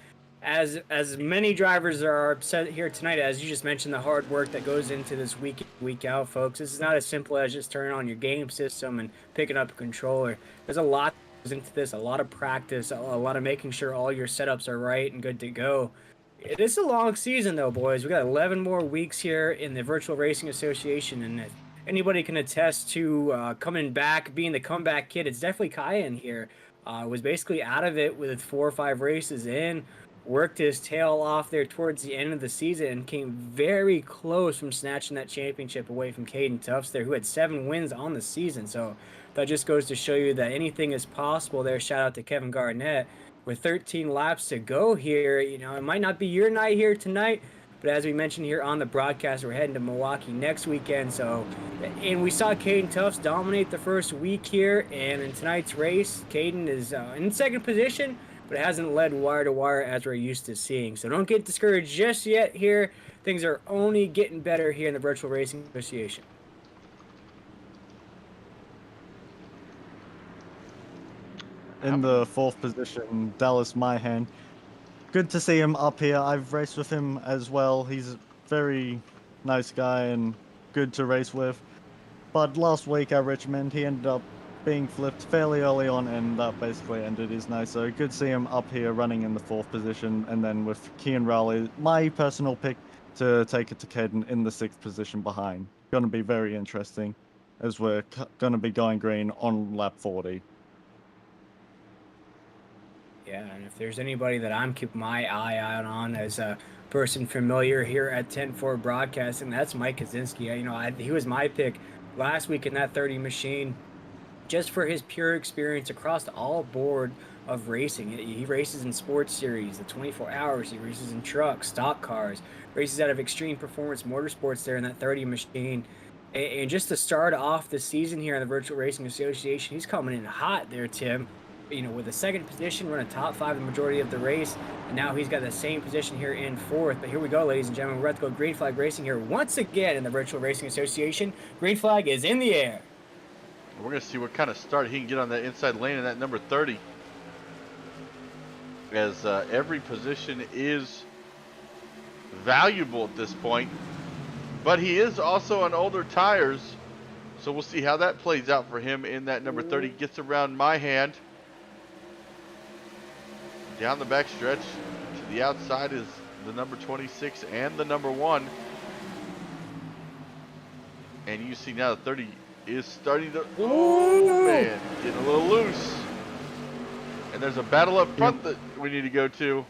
as many drivers are upset here tonight, as you just mentioned, the hard work that goes into this week in, week out, folks. This is not as simple as just turning on your game system and picking up a controller. There's a lot that goes into this, a lot of practice, a lot of making sure all your setups are right and good to go. It is a long season, though, boys. We got 11 more weeks here in the Virtual Racing Association, and anybody can attest to coming back, being the comeback kid. It's definitely Keon here. Was basically out of it with 4 or 5 races in, worked his tail off there towards the end of the season, and came very close from snatching that championship away from Caden Tufts there, who had 7 wins on the season. So that just goes to show you that anything is possible there. Shout out to Kevin Garnett. With 13 laps to go here, you know, it might not be your night here tonight, but as we mentioned here on the broadcast, we're heading to Milwaukee next weekend. So, and we saw Caden Tufts dominate the first week here, and in tonight's race, Caden is in second position, but it hasn't led wire to wire as we're used to seeing. So don't get discouraged just yet here. Things are only getting better here in the Virtual Racing Association. In the 4th position, Dallas Myhan. Good to see him up here. I've raced with him as well. He's a very nice guy and good to race with. But last week at Richmond, he ended up being flipped fairly early on, and that basically ended his night. So good to see him up here running in the 4th position. And then with Keon Raleigh, my personal pick to take it to Caden in the 6th position behind. Going to be very interesting as we're going to be going green on lap 40. Yeah, and if there's anybody that I'm keeping my eye out on as a person familiar here at 10-4 Broadcasting, that's Mike Kaczynski. You know, he was my pick last week in that 30 machine, just for his pure experience across all board of racing. He races in sports series, the 24 hours. He races in trucks, stock cars, races out of Extreme Performance Motorsports there in that 30 machine. And just to start off the season here in the Virtual Racing Association, he's coming in hot there, Tim. You know, with a 2nd position, running top 5 the majority of the race, and now he's got the same position here in 4th. But here we go, ladies and gentlemen. We're about to go green flag racing here once again in the Virtual Racing Association. Green flag is in the air. We're going to see what kind of start he can get on that inside lane in that number 30. As every position is valuable at this point. But he is also on older tires. So we'll see how that plays out for him in that number 30. Gets around my hand. Down the back stretch to the outside is the number 26 and the number 1. And you see now the 30 is starting to, oh man, getting a little loose. And there's a battle up front that we need to go to.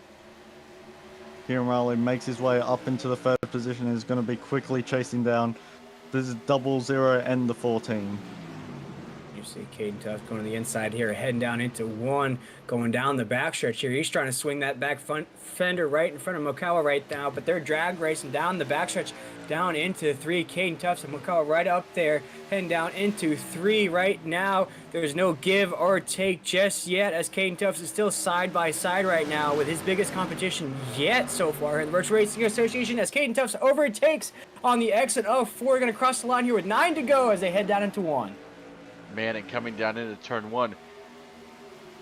Keon Raleigh makes his way up into the 3rd position and is going to be quickly chasing down. This is 00 and the 14. You see Caden Tuff going to the inside here, heading down into 1, going down the backstretch here. He's trying to swing that back fender right in front of Mokawa right now, but they're drag racing down the backstretch, down into 3. Caden Tuff and Mokawa right up there, heading down into 3 right now. There's no give or take just yet, as Caden Tuff is still side by side right now with his biggest competition yet so far in the Virtual Racing Association, as Caden Tuff overtakes on the exit of 4. Going to cross the line here with 9 to go as they head down into 1. Man, and coming down into turn 1,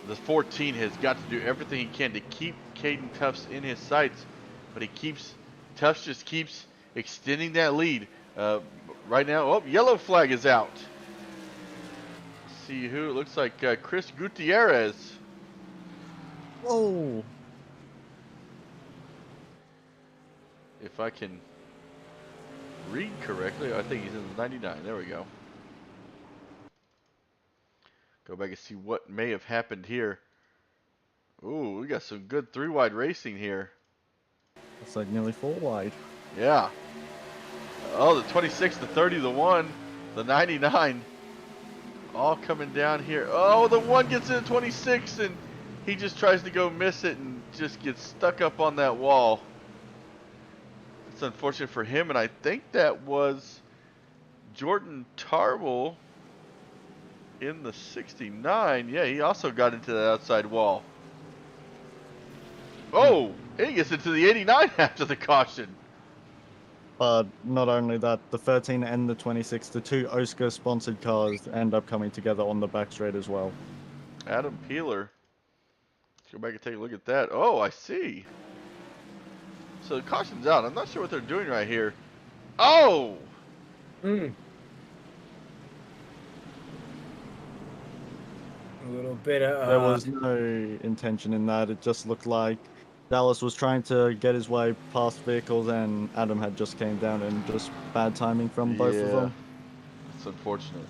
the 14 has got to do everything he can to keep Caden Tufts in his sights, but Tufts just keeps extending that lead. Right now, oh, yellow flag is out. Let's see who, it looks like Chris Gutierrez. Whoa! If I can read correctly, I think he's in the 99. There we go. Go back and see what may have happened here. Ooh, we got some good 3-wide racing here. It's like nearly 4 wide. Yeah. Oh, the 26, the 30, the 1, the 99. All coming down here. Oh, the 1 gets in 26 and he just tries to go miss it and just gets stuck up on that wall. It's unfortunate for him, and I think that was Jordan Tarble in the 69. Yeah, he also got into the outside wall. Oh, he gets into the 89 after the caution. But not only that, the 13 and the 26, the 2 Oscar sponsored cars end up coming together on the back straight as well. Adam Peeler. Let's go back and take a look at that. Oh, I see. So the caution's out. I'm not sure what they're doing right here. Oh! A little bit of... There was no intention in that. It just looked like Dallas was trying to get his way past vehicles and Adam had just came down and just bad timing from both of them. It's unfortunate.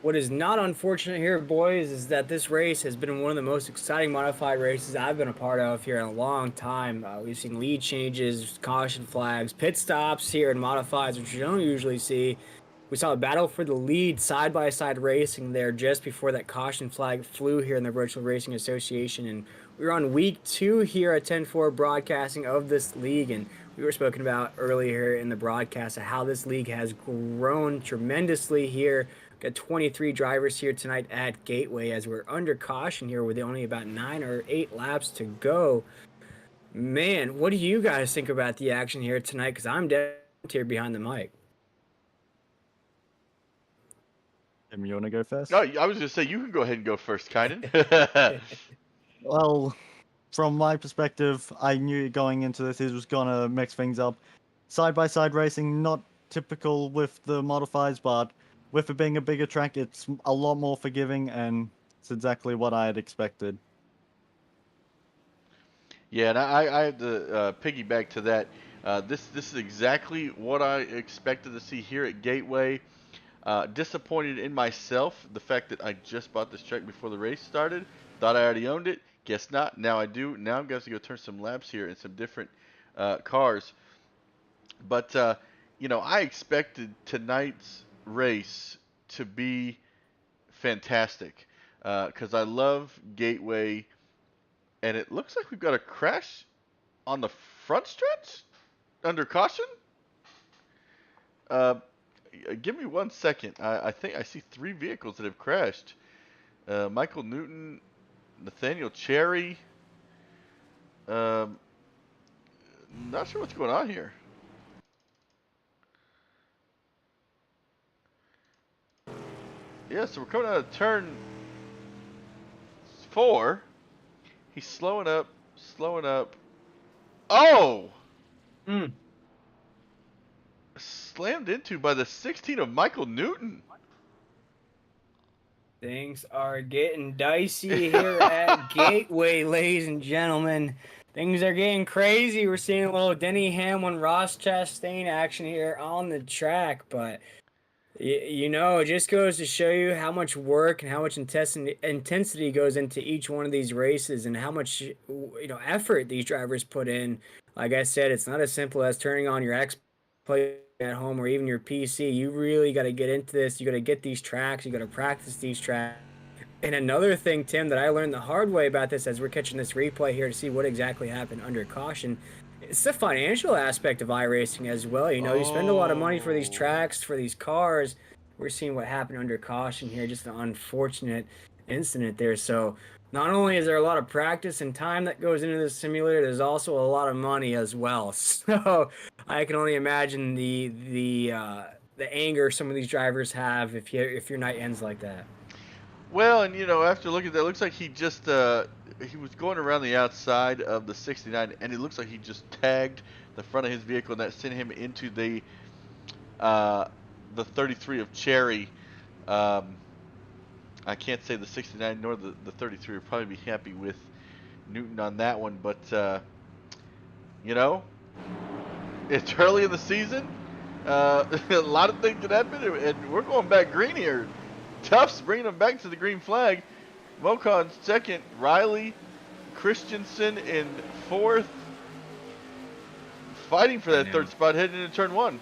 What is not unfortunate here, boys, is that this race has been one of the most exciting modified races I've been a part of here in a long time. We've seen lead changes, caution flags, pit stops here in modifieds, which you don't usually see. We saw a battle for the lead side-by-side racing there just before that caution flag flew here in the Virtual Racing Association. And we were on week 2 here at 10-4 broadcasting of this league. And we were spoken about earlier in the broadcast of how this league has grown tremendously here. We've got 23 drivers here tonight at Gateway as we're under caution here with only about 9 or 8 laps to go. Man, what do you guys think about the action here tonight? Because I'm dead here behind the mic. You want to go first? No, I was going to say, you can go ahead and go first, Kynan. Well, from my perspective, I knew going into this, it was going to mix things up. Side-by-side racing, not typical with the modifieds, but with it being a bigger track, it's a lot more forgiving, and it's exactly what I had expected. Yeah, and I have to piggyback to that. This is exactly what I expected to see here at Gateway. Disappointed in myself, the fact that I just bought this track before the race started. Thought I already owned it. Guess not. Now I do. Now I'm going to go turn some laps here in some different cars. But, you know, I expected tonight's race to be fantastic because I love Gateway. And it looks like we've got a crash on the front stretch under caution. Give me 1 second. I think I see 3 vehicles that have crashed. Michael Newton, Nathaniel Cherry. Not sure what's going on here. Yeah, so we're coming out of turn 4. He's slowing up, slowing up. Oh! Slammed into by the 16 of Michael Newton. Things are getting dicey here at Gateway, ladies and gentlemen. Things are getting crazy. We're seeing a little Denny Hamlin, Ross Chastain action here on the track, but you know, it just goes to show you how much work and how much intensity goes into each one of these races, and how much effort these drivers put in. Like I said, it's not as simple as turning on your X-Play at home or even your PC. You really got to get into this. You got to get these tracks. You got to practice these tracks. And another thing, Tim, that I learned the hard way about this as we're catching this replay here to see what exactly happened under caution, it's the financial aspect of iRacing as well. You know, you spend a lot of money for these tracks, for these cars. We're seeing what happened under caution here, just an unfortunate incident there. So not only is there a lot of practice and time that goes into this simulator, there's also a lot of money as well. So I can only imagine the anger some of these drivers have if your night ends like that. Well, and after looking at that, it looks like he just he was going around the outside of the 69, and it looks like he just tagged the front of his vehicle, and that sent him into the 33 of Cherry. I can't say the 69 nor the 33 would probably be happy with Newton on that one, but it's early in the season. A lot of things can happen, and we're going back green here. Tufts bringing them back to the green flag. Mocon's second. Riley, Christensen in fourth. Fighting for that third spot heading into turn one.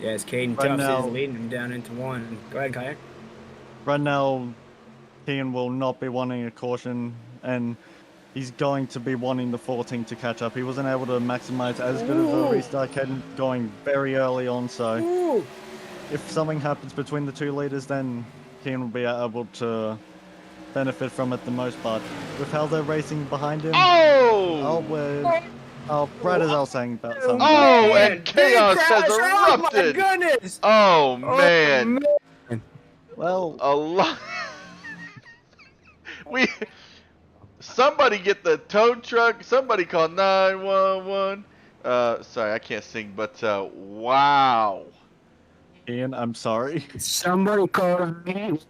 Yes, Caden Tufts is leading him down into one. Go ahead, Kyle. Right now, Keon will not be wanting a caution, and he's going to be wanting the 14 to catch up. He wasn't able to maximize as good of a restart, going very early on, so if something happens between the two leaders, then Keon will be able to benefit from it the most, but with how they're racing behind him... Brad is all saying about something. And chaos has erupted! Oh my goodness! Oh man! Well... A lot... Somebody get the tow truck, somebody call 911. Sorry, I can't sing, but wow. Ian, I'm sorry. Somebody called me.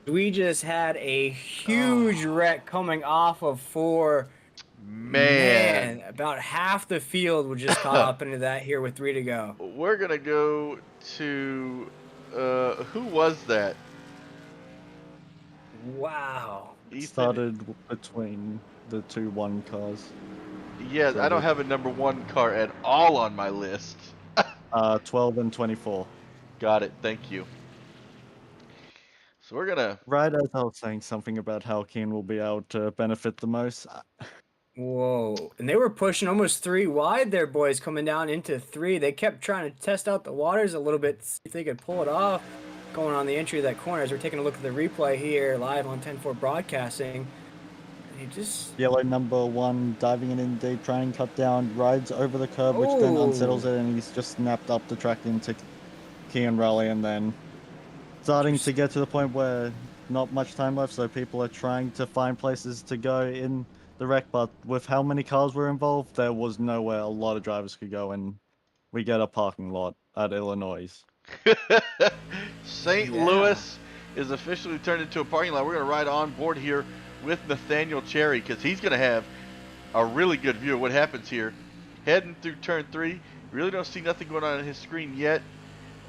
We just had a huge wreck coming off of 4. Man, about half the field was just caught up into that here with 3 to go. We're going to go to, who was that? Wow. It started between the 2-1 cars. Yeah, so I don't have a number 1 car at all on my list. 12 and 24. Got it, thank you. So we're going to... Right as I was saying something about how Keon will be able to benefit the most. Whoa. And they were pushing almost 3 wide there, boys, coming down into 3. They kept trying to test out the waters a little bit, see if they could pull it off. Going on the entry of that corner as we're taking a look at the replay here live on 10-4 Broadcasting. And he just... Yellow number 1 diving in deep, trying to cut down, rides over the curb, which then unsettles it, and he's just snapped up the track into Keon Raleigh, and then starting to get to the point where not much time left, so people are trying to find places to go in the wreck, but with how many cars were involved, there was nowhere a lot of drivers could go, and we get a parking lot at Illinois. St. Louis is officially turned into a parking lot. We're going to ride on board here with Nathaniel Cherry because he's going to have a really good view of what happens here. Heading through turn 3, really don't see nothing going on his screen yet.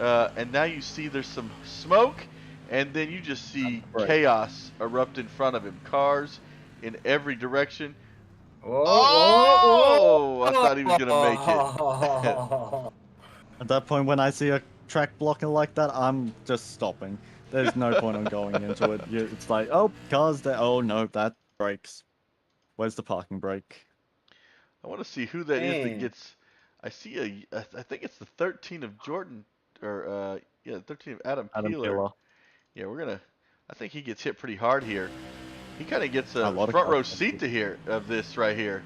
And now you see there's some smoke, and then you just see chaos erupt in front of him. Cars in every direction. I thought he was going to make it. At that point, when I see a track blocking like that, I'm just stopping. There's no point on going into it. It's like, oh, cars there. Oh, no, that brakes. Where's the parking brake? I want to see who that is that gets... I see I think it's the 13 of Jordan, or, 13 of Adam Peeler. Yeah, I think he gets hit pretty hard here. He kind of gets a front row seat to here of this right here.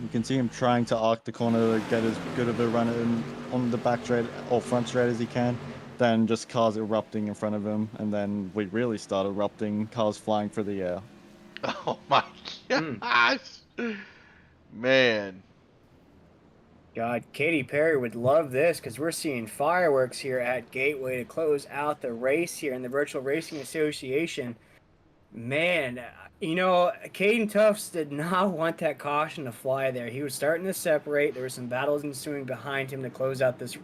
You can see him trying to arc the corner to get as good of a run in on the back straight or front straight as he can. Then just cars erupting in front of him, and then we really start erupting, cars flying through the air. Oh my gosh! Man. God, Katy Perry would love this because we're seeing fireworks here at Gateway to close out the race here in the Virtual Racing Association. Man, Caden Tufts did not want that caution to fly there. He was starting to separate. There were some battles ensuing behind him to close out this.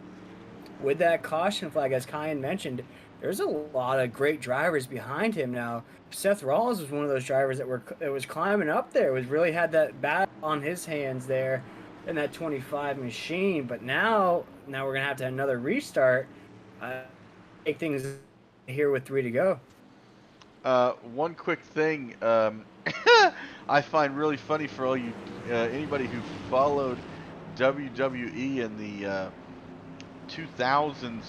With that caution flag, as Keon mentioned, there's a lot of great drivers behind him now. Seth Rawls was one of those drivers that was climbing up there, really had that battle on his hands there in that 25 machine. But now we're gonna have to have another restart. Take things here with 3 to go. One quick thing I find really funny for all you anybody who followed WWE in the 2000s.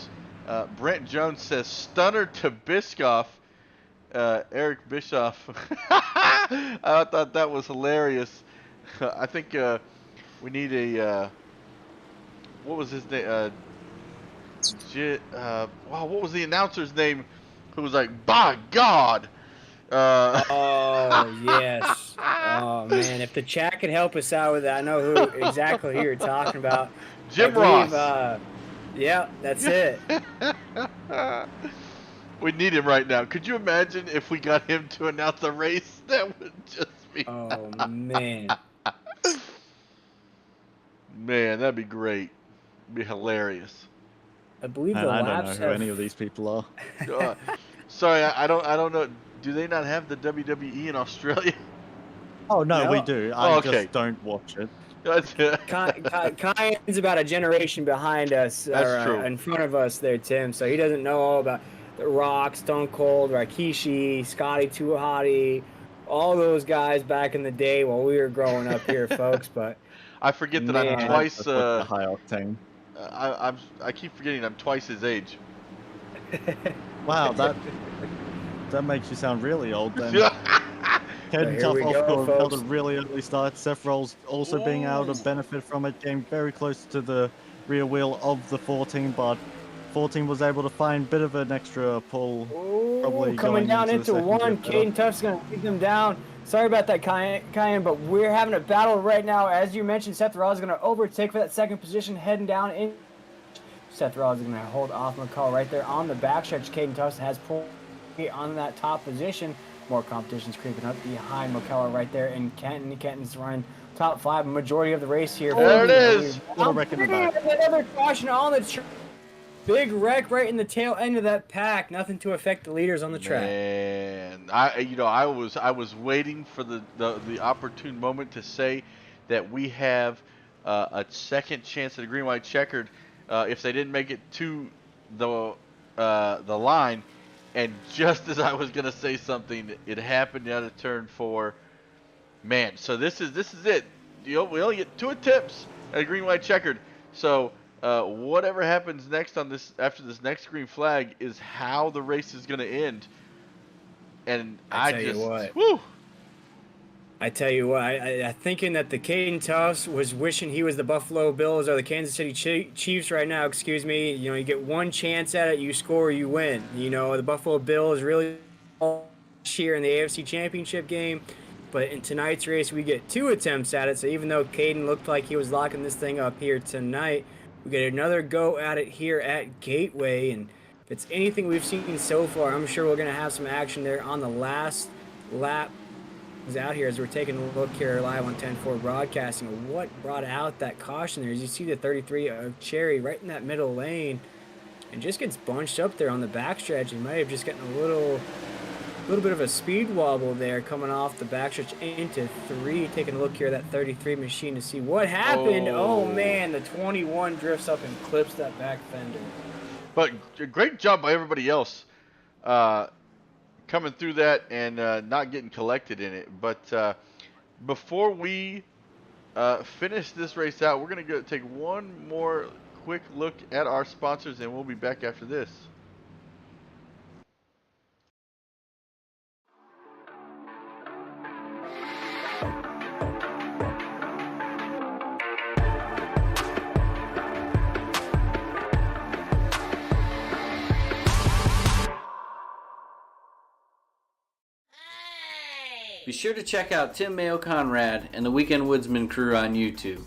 Brent Jones says stunner to Bischoff. Eric Bischoff. I thought that was hilarious. I think we need a what was his name? What was the announcer's name? Who was like, by God. Oh yes. Oh man, if the chat could help us out with that, I know exactly who you're talking about. Jim Ross. Yeah, that's it. We need him right now. Could you imagine if we got him to announce a race? That would just be. Oh man. Man, that'd be great. It'd be hilarious. I believe I don't know who any of these people are. Sorry, I don't know. Do they not have the WWE in Australia? Oh no, we do. I okay. just don't watch it. Kyan's about a generation behind us, That's true. In front of us there, Tim. So he doesn't know all about The Rock, Stone Cold, Rikishi, Scotty 2 Hotty, all those guys back in the day while we were growing up here, folks. But I forget that I'm twice. High octane. I keep forgetting I'm twice his age. Wow, that makes you sound really old then. Caden Here we Tough go, off held a folks. really early start. Seth Rolls also being able to benefit from it, getting very close to the rear wheel of the 14, but 14 was able to find a bit of an extra pull. Probably coming down into one. Caden Caden Tuff's going to lead them down. Sorry about that, Kyan, but we're having a battle right now. As you mentioned, Seth Rollins is going to overtake for that second position, heading down in. Seth Rollins is going to hold off McCall right there on the backstretch. Caden Tuffs has pulled on that top position. More competition's creeping up behind McCullough right there, and Kenton's running top 5 majority of the race here. There it is. Another caution on the track. Big wreck right in the tail end of that pack. Nothing to affect the leaders on the track. And I was waiting for the opportune moment to say that we have a second chance at a green white checkered if they didn't make it to the line. And just as I was gonna say something, it happened out of turn 4. Man, so this is it. We only get 2 attempts at a green white checkered. So whatever happens next on this after this next green flag is how the race is gonna end. And I tell you what, I thinking that the Caden Tuffs was wishing he was the Buffalo Bills or the Kansas City Chiefs right now. Excuse me. You get one chance at it, you score, you win. The Buffalo Bills really here in the AFC Championship game, but in tonight's race we get 2 attempts at it. So even though Caden looked like he was locking this thing up here tonight, we get another go at it here at Gateway. And if it's anything we've seen so far, I'm sure we're gonna have some action there on the last lap. Out here as we're taking a look here live on 10-4 broadcasting. What brought out that caution there is you see the 33 of Cherry right in that middle lane and just gets bunched up there on the backstretch. He might have just gotten a little bit of a speed wobble there coming off the backstretch into 3. Taking a look here at that 33 machine to see what happened. Oh man, the 21 drifts up and clips that back fender. But great job by everybody else. Coming through that and not getting collected in it. But before we finish this race out, we're going to take one more quick look at our sponsors, and we'll be back after this. Be sure to check out Tim Mayo Conrad and the Weekend Woodsman crew on YouTube.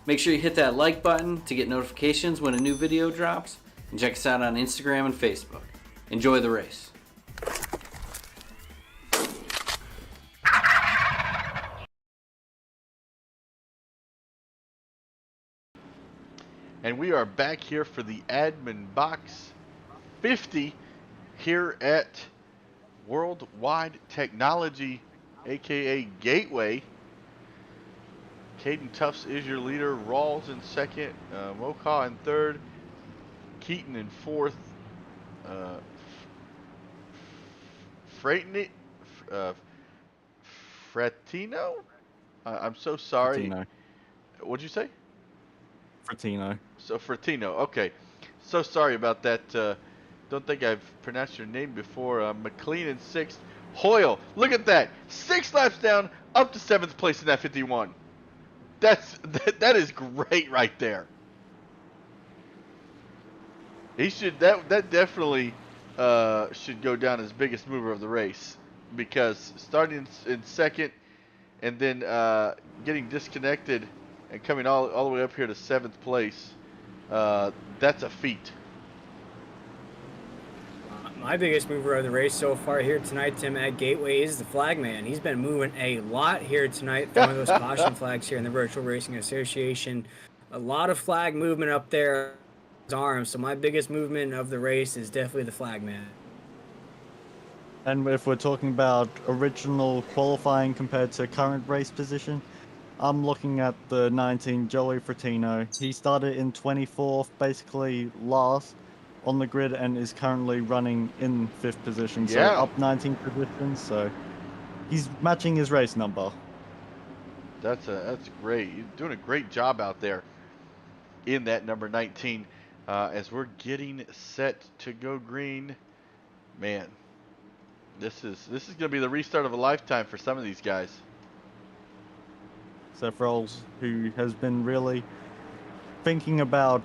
Make sure you hit that like button to get notifications when a new video drops, and check us out on Instagram and Facebook. Enjoy the race. And we are back here for the Adminboxx 50 here at Worldwide Technology, aka Gateway. Caden Tufts is your leader. Rawls in second. Mokaw in third. Keaton in fourth. Fratini, Fratino? I'm so sorry. Fratino. What'd you say? Fratino. So Fratino. Okay. So sorry about that. Don't think I've pronounced your name before. McLean in sixth. Hoyle, look at that. 6 laps down, up to 7th place in that 51. That is great right there. He should that definitely should go down as biggest mover of the race, because starting in second and then getting disconnected and coming all the way up here to 7th place, that's a feat. My biggest mover of the race so far here tonight, Tim, at Gateway is the flagman. He's been moving a lot here tonight, throwing those caution flags here in the Virtual Racing Association. A lot of flag movement up there on his arms, so my biggest movement of the race is definitely the flagman. And if we're talking about original qualifying compared to current race position, I'm looking at the 19 Joey Fratino. He started in 24th, basically last on the grid, and is currently running in 5th position, so Yeah. up 19 positions, so he's matching his race number. That's great. You're doing a great job out there in that number 19. As we're getting set to go green, man, this is gonna be the restart of a lifetime for some of these guys. Seth Rawls, who has been really thinking about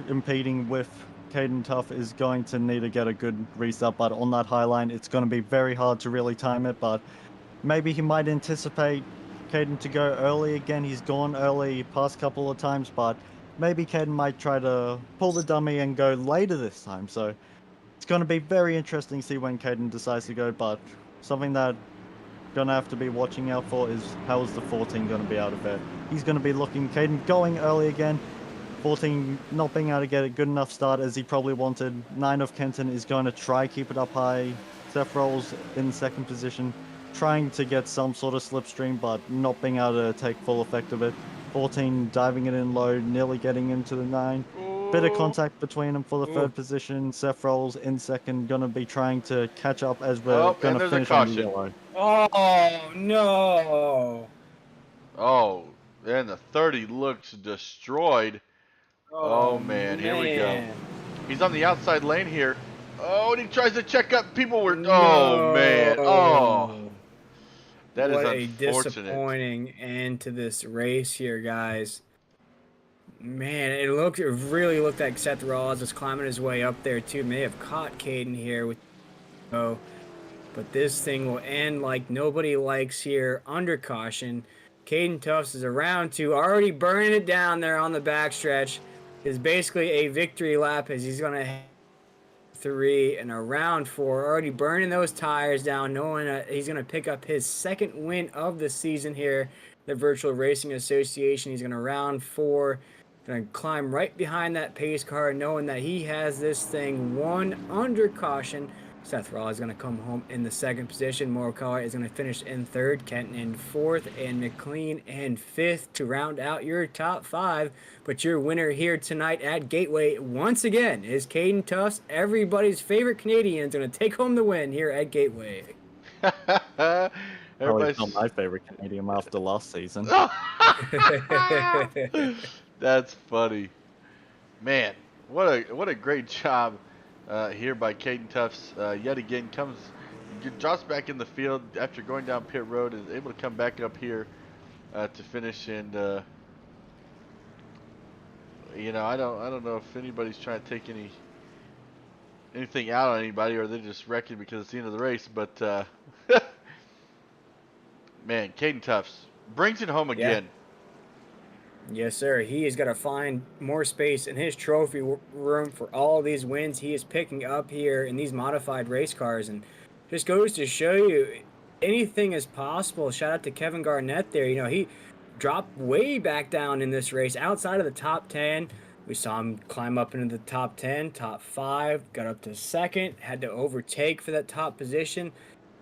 competing with Caden Tuff, is going to need to get a good restart, but on that high line, it's going to be very hard to really time it, but maybe he might anticipate Caden to go early again. He's gone early past couple of times, but maybe Caden might try to pull the dummy and go later this time, so it's going to be very interesting to see when Caden decides to go, but something that going to have to be watching out for is how is the 14 going to be out of it. He's going to be looking, Caden going early again, 14 not being able to get a good enough start as he probably wanted. 9 of Kenton is going to try keep it up high. Seth Rawls in second position, trying to get some sort of slipstream, but not being able to take full effect of it. 14 diving it in low, nearly getting into the 9. Bit of contact between them for the third position. Seth Rawls in second, going to be trying to catch up as we're going to finish on the yellow. Oh, no. Oh, and the 30 looks destroyed. Oh man, here we go. He's on the outside lane here. Oh, and he tries to check up. People were. Oh man. Oh, that is what unfortunate. a disappointing end to this race here, guys. Man, it really looked like Seth Rawls was climbing his way up there too. May have caught Caden here with but this thing will end like nobody likes here. Under caution. Caden Tufts is around 2, already burning it down there on the backstretch. Is basically a victory lap as he's gonna have 3 and around 4, already burning those tires down, knowing that he's gonna pick up his second win of the season here. The Virtual Racing Association. He's gonna round 4. Gonna climb right behind that pace car, knowing that he has this thing won under caution. Seth Rawls is going to come home in the second position. Morikawa is going to finish in third. Kenton in fourth. And McLean in fifth to round out your top 5. But your winner here tonight at Gateway, once again, is Caden Tufts. Everybody's favorite Canadian is going to take home the win here at Gateway. Everybody's not my favorite Canadian after last season. That's funny. Man, what a great job here by Caden Tufts. Yet again drops back in the field after going down pit road, and is able to come back up here to finish. And you know, I don't know if anybody's trying to take anything out on anybody, or they're just wrecking because it's the end of the race. But man, Caden Tufts brings it home again. Yes, sir. He has got to find more space in his trophy room for all these wins he is picking up here in these modified race cars. And just goes to show you anything is possible. Shout out to Kevin Garnett there. You know, he dropped way back down in this race outside of the top 10. We saw him climb up into the top 10, top 5, got up to second, had to overtake for that top position.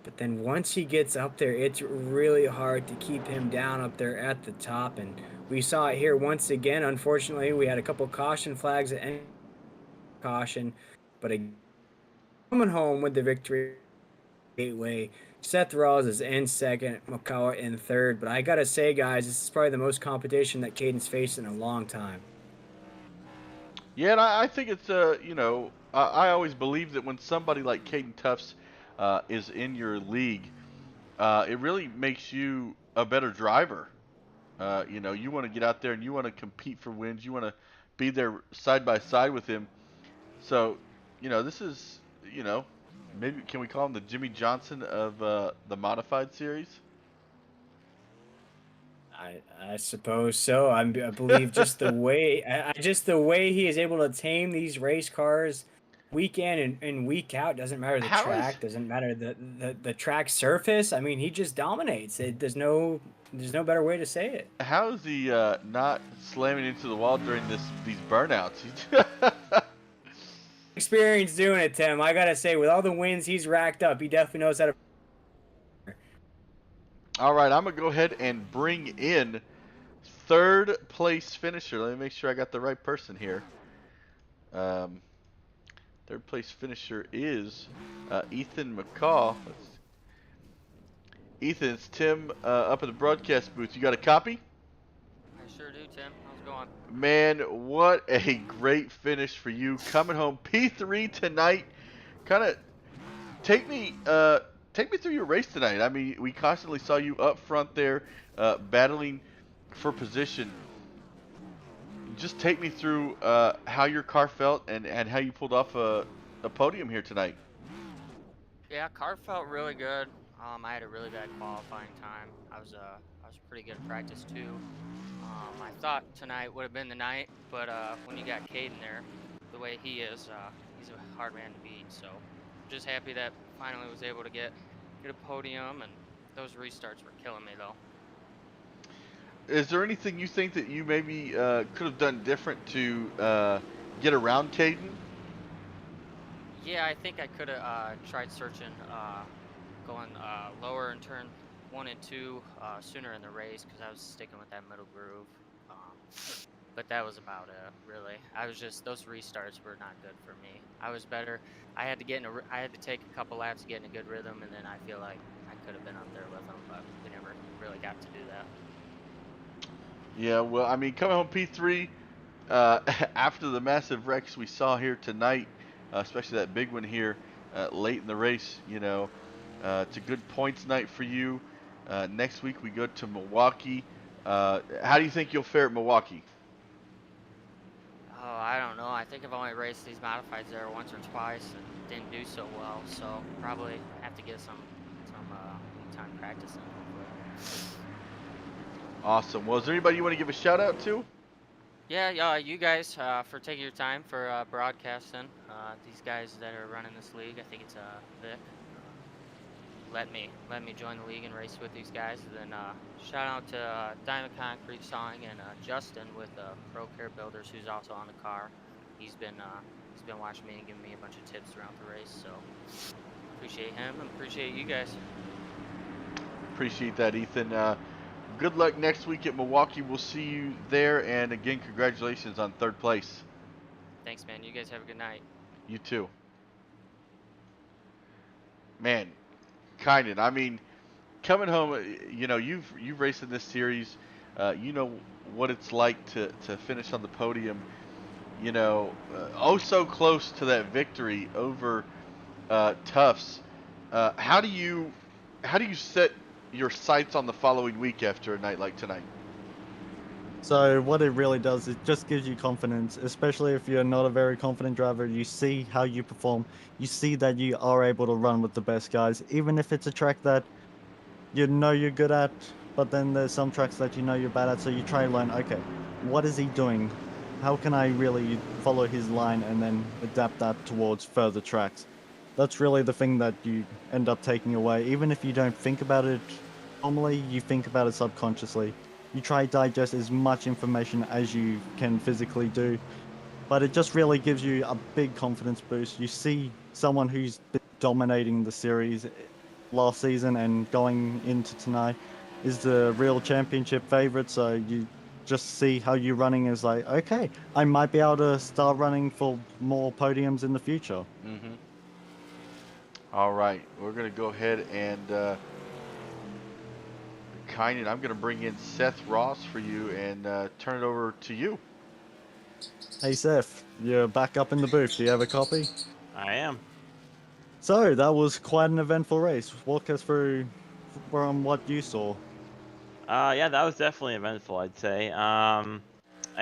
But then once he gets up there, it's really hard to keep him down up there at the top. And we saw it here once again. Unfortunately, we had a couple caution flags at end caution, but coming home with the victory gateway. Seth Rawls is in second, Makawa in third. But I gotta say, guys, this is probably the most competition that Caden's faced in a long time. Yeah, and I think it's you know, I always believe that when somebody like Caden Tufts is in your league, it really makes you a better driver. You know, you want to get out there and you want to compete for wins. You want to be there side by side with him. So, you know, this is, you know, maybe can we call him the Jimmy Johnson of the modified series? I suppose so. I believe just the way just the way he is able to tame these race cars week in and week out. Doesn't matter the track, doesn't matter the track surface. I mean, he just dominates. There's no better way to say it. How is he not slamming into the wall during these burnouts? Experience doing it, Tim. I gotta say, with all the wins he's racked up, he definitely knows how to. All right, I'm going to go ahead and bring in third place finisher. Let me make sure I got the right person here. Third place finisher is Ethan McCaw. Ethan, it's Tim up at the broadcast booth. You got a copy? I sure do, Tim. How's it going? Man, what a great finish for you. Coming home P3 tonight. Kind of take me through your race tonight. I mean, we constantly saw you up front there, battling for position. Just take me through how your car felt and how you pulled off a podium here tonight. Yeah, car felt really good. I had a really bad qualifying time. I was pretty good at practice too. I thought tonight would have been the night, but when you got Caden there, the way he is, he's a hard man to beat. So just happy that finally was able to get a podium, and those restarts were killing me though. Is there anything you think that you maybe could have done different to get around Caden? Yeah, I think I could have tried searching, going lower in turn 1 and 2 sooner in the race, because I was sticking with that middle groove. But that was about it, really. I was just, those restarts were not good for me. I was better. I had to take a couple laps to get in a good rhythm, and then I feel like I could have been up there with them, but we never really got to do that. Yeah, well, I mean, coming home P3 after the massive wrecks we saw here tonight, especially that big one here late in the race, you know, it's a good points night for you. Next week we go to Milwaukee. How do you think you'll fare at Milwaukee? Oh, I don't know. I think I've only raced these modifieds there once or twice and didn't do so well, so probably have to get some time practicing, hopefully. Awesome. Well, is there anybody you want to give a shout out to? Yeah, you guys for taking your time for broadcasting. These guys that are running this league, I think it's Vic. Let me join the league and race with these guys. And then shout out to Diamond Concrete Sawing and Justin with Pro Care Builders, who's also on the car. He's been watching me and giving me a bunch of tips throughout the race. So appreciate him and appreciate you guys. Appreciate that, Ethan. Good luck next week at Milwaukee. We'll see you there. And again, congratulations on third place. Thanks, man. You guys have a good night. You too. Man, Kynan, I mean, coming home, you know, you've raced in this series. You know what it's like to finish on the podium. You know, oh so close to that victory over Tufts. How do you set your sights on the following week after a night like tonight? So what it really does, it just gives you confidence, especially if you're not a very confident driver. You see how you perform. You see that you are able to run with the best guys, even if it's a track that you know you're good at, but then there's some tracks that you know you're bad at, so you try and learn, okay, what is he doing? How can I really follow his line and then adapt that towards further tracks? That's really the thing that you end up taking away. Even if you don't think about it normally, you think about it subconsciously. You try to digest as much information as you can physically do, but it just really gives you a big confidence boost. You see someone who's been dominating the series last season and going into tonight is the real championship favorite, so you just see how you're running is like, okay, I might be able to start running for more podiums in the future. Mm-hmm. All right, we're gonna go ahead and Kynan, I'm gonna bring in Seth Ross for you and turn it over to you. Hey Seth, you're back up in the booth. Do you have a copy? I am. So that was quite an eventful race. Walk us through from what you saw. Yeah, that was definitely eventful, I'd say. I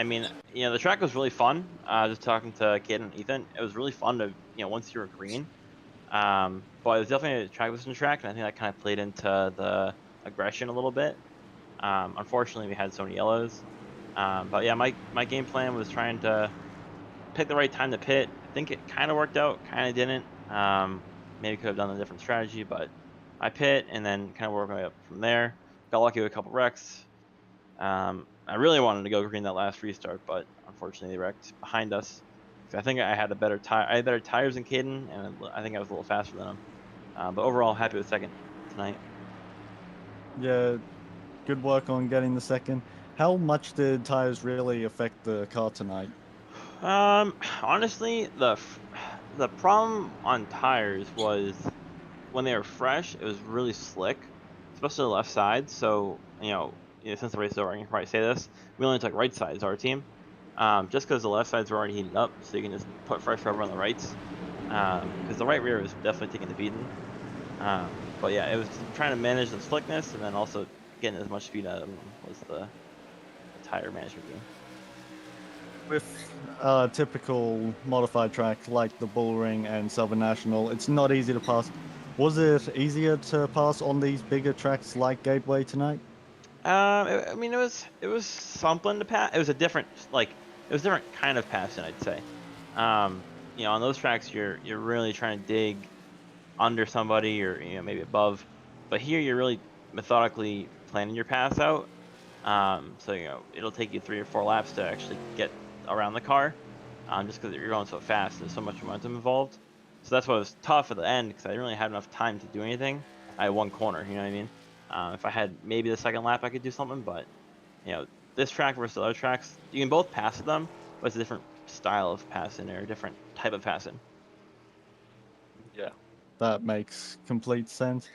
mean, the track was really fun. Just talking to Kid and Ethan, it was really fun to, once you were green. But it was definitely a track position track, and I think that kind of played into the aggression a little bit. Unfortunately, we had so many yellows. But yeah, my game plan was trying to pick the right time to pit. I think it kind of worked out, kind of didn't. Maybe could have done a different strategy, but I pit and then kind of work my way up from there. Got lucky with a couple wrecks. I really wanted to go green that last restart, but unfortunately they wrecked behind us. So I think I had better tires than Caden, and I think I was a little faster than him. But overall, happy with second tonight. Yeah, good work on getting the second. How much did tires really affect the car tonight? Honestly, the problem on tires was when they were fresh, it was really slick, especially the left side. So since the race is over, I can probably say this: we only took right sides, our team, just because the left sides were already heated up, so you can just put fresh rubber on the rights. Because the right rear was definitely taking the beating. But yeah, it was trying to manage the slickness and then also getting as much speed out of them was the tire management game. With a typical modified track like the Bullring and Southern National, it's not easy to pass. Was it easier to pass on these bigger tracks like Gateway tonight? I mean, it was something to pass. It was a different different kind of passing, I'd say. On those tracks, you're really trying to dig under somebody or maybe above, but here you're really methodically planning your pass out. So it'll take you 3 or 4 laps to actually get around the car, just because you're going so fast. There's so much momentum involved. So that's why it was tough at the end because I didn't really have enough time to do anything. I had one corner, you know what I mean? If I had maybe the second lap, I could do something, but this track versus other tracks, you can both pass them, but it's a different style of passing or a different type of passing. Yeah, that makes complete sense.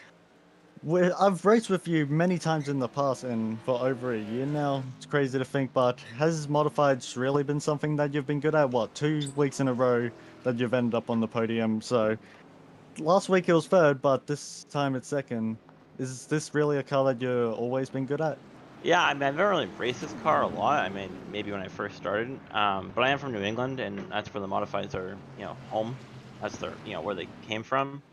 I've raced with you many times in the past and for over a year now. It's crazy to think, but has modifieds really been something that you've been good at? What, 2 weeks in a row that you've ended up on the podium? So last week it was third, but this time it's second. Is this really a car that you've always been good at? Yeah, I mean, I've never really raced this car a lot. I mean, maybe when I first started. But I am from New England, and that's where the modifieds are, home. That's their, where they came from.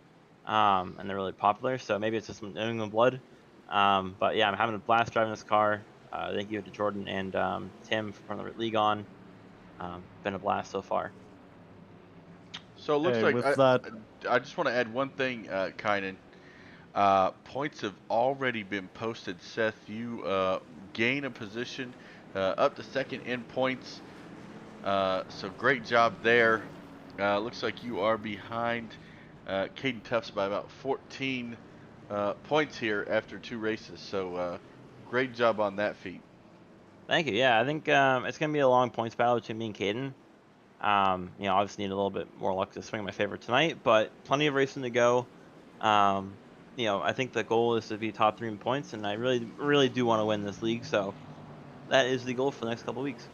And they're really popular. So maybe it's just some New England blood. But yeah, I'm having a blast driving this car. Thank you to Jordan and Tim from the league on. Been a blast so far. So it looks Hey, like with that, I just want to add one thing, Kynan. Points have already been posted. Seth, you gain a position up to second in points. So great job there. Looks like you are behind Caden Tufts by about 14 points here after 2 races. So great job on that feat. Thank you. Yeah, I think it's gonna be a long points battle between me and Caden. Obviously need a little bit more luck to swing in my favor tonight, but plenty of racing to go. I think the goal is to be top 3 in points, and I really, really do want to win this league. So that is the goal for the next couple of weeks.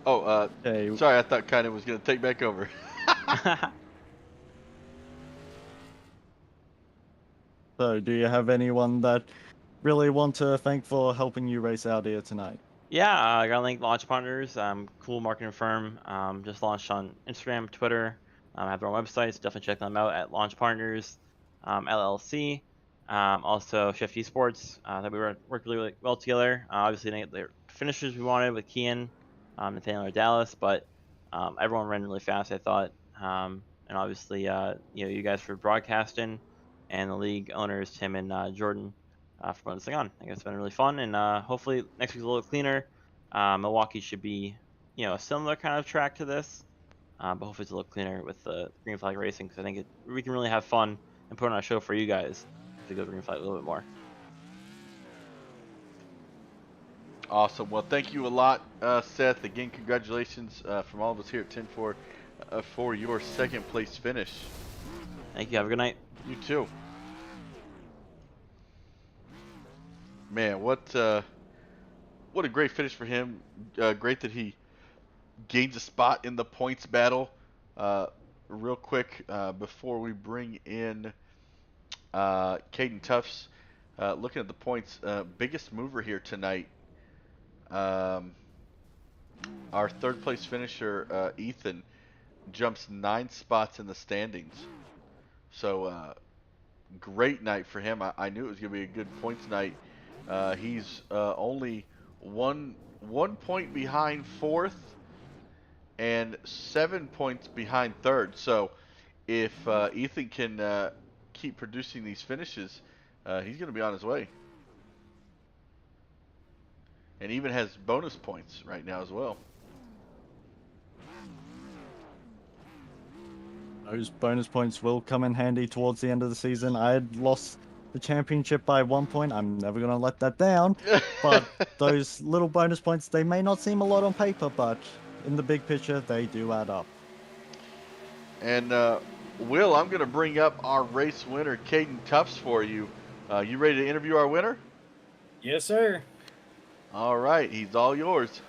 Oh, hey, sorry, I thought Kynan was going to take back over. so do you have anyone that really want to thank for helping you race out here tonight? Yeah, I got Link Launch Partners, cool marketing firm. Just launched on Instagram, Twitter. I have their own websites. Definitely check them out at Launch Partners LLC. Also Shift Esports, that we worked really well together. Obviously, didn't get the finishers we wanted with Keon, Nathaniel Dallas, but everyone ran really fast, I thought. And obviously, you guys for broadcasting, and the league owners Tim and Jordan for putting this thing on. I think it's been really fun, and hopefully next week's a little cleaner. Milwaukee should be, a similar kind of track to this, but hopefully it's a little cleaner with the green flag racing, because I think we can really have fun and put on a show for you guys to go green flag a little bit more. Awesome. Well, thank you a lot, Seth. Again, congratulations from all of us here at 10-4 for your second place finish. Thank you. Have a good night. You too. Man, what a great finish for him. Great that he gains a spot in the points battle. Real quick, before we bring in Caden Tufts, looking at the points, biggest mover here tonight. Our third place finisher, Ethan, jumps 9 spots in the standings. So, great night for him. I knew it was going to be a good points night. He's only one point behind fourth and 7 points behind third. So, if Ethan can keep producing these finishes, he's going to be on his way. And even has bonus points right now as well. Those bonus points will come in handy towards the end of the season. I had lost the championship by 1 point. I'm never going to let that down. But those little bonus points, they may not seem a lot on paper, but in the big picture, they do add up. And Will, I'm going to bring up our race winner, Caden Tufts, for you. You ready to interview our winner? Yes, sir. All right, he's all yours.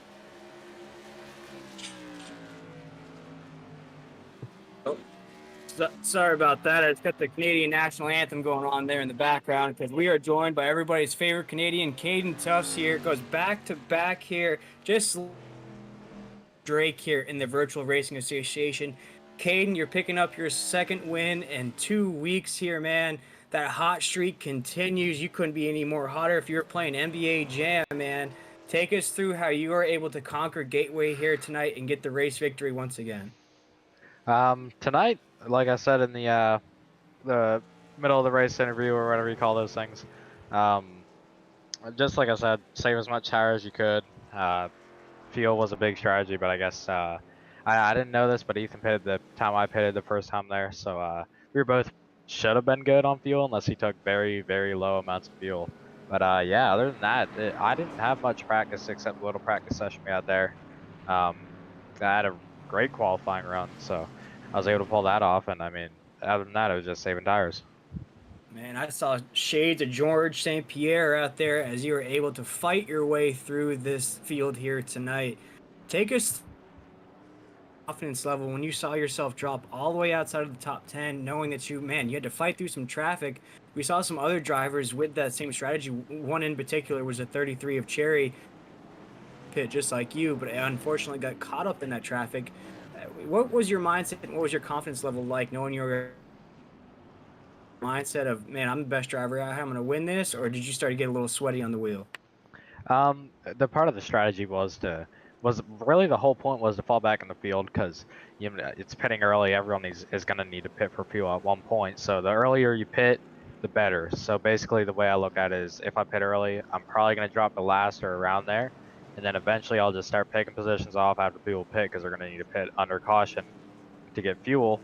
Sorry about that. I just got the Canadian national anthem going on there in the background, because we are joined by everybody's favorite Canadian, Caden Tufts here. It goes back to back here. Just Drake here in the Virtual Racing Association. Caden, you're picking up your second win in 2 weeks here, man. That hot streak continues. You couldn't be any more hotter if you were playing NBA Jam, man. Take us through how you were able to conquer Gateway here tonight and get the race victory once again. Tonight, like I said in the middle of the race interview or whatever you call those things, just like I said, save as much tire as you could. Fuel was a big strategy, but I guess I didn't know this, but Ethan pitted the time I pitted the first time there, so we were both should have been good on fuel unless he took very, very low amounts of fuel. But yeah, other than that, I didn't have much practice except a little practice session we had there. I had a great qualifying run, so I was able to pull that off. And I mean, other than that, it was just saving tires. Man, I saw shades of George St. Pierre out there as you were able to fight your way through this field here tonight. Take us confidence level when you saw yourself drop all the way outside of the top 10, knowing that you had to fight through some traffic. We saw some other drivers with that same strategy. One in particular was a 33 of Cherry pit just like you, but unfortunately got caught up in that traffic. What was your mindset and what was your confidence level like, knowing your mindset of, man, I'm the best driver out here, I'm going to win this? Or did you start to get a little sweaty on the wheel? The part of the strategy was really the whole point was to fall back in the field, because it's pitting early. Everyone is going to need to pit for fuel at one point. So the earlier you pit, the better. So basically the way I look at it is, if I pit early, I'm probably going to drop the last or around there. And then eventually I'll just start picking positions off after people pit, because they're going to need to pit under caution to get fuel.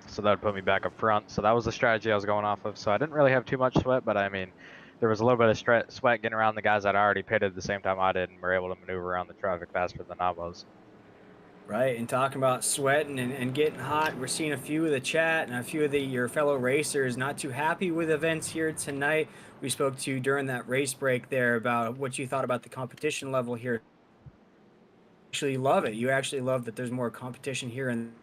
So that would put me back up front. So that was the strategy I was going off of. So I didn't really have too much sweat, but I mean, there was a little bit of sweat getting around the guys that already pitted the same time I did, and were able to maneuver around the traffic faster than I was. Right, and talking about sweating and getting hot, we're seeing a few of the chat and a few of your fellow racers not too happy with events here tonight. We spoke to you during that race break there about what you thought about the competition level here. Actually love it. You actually love that there's more competition here, and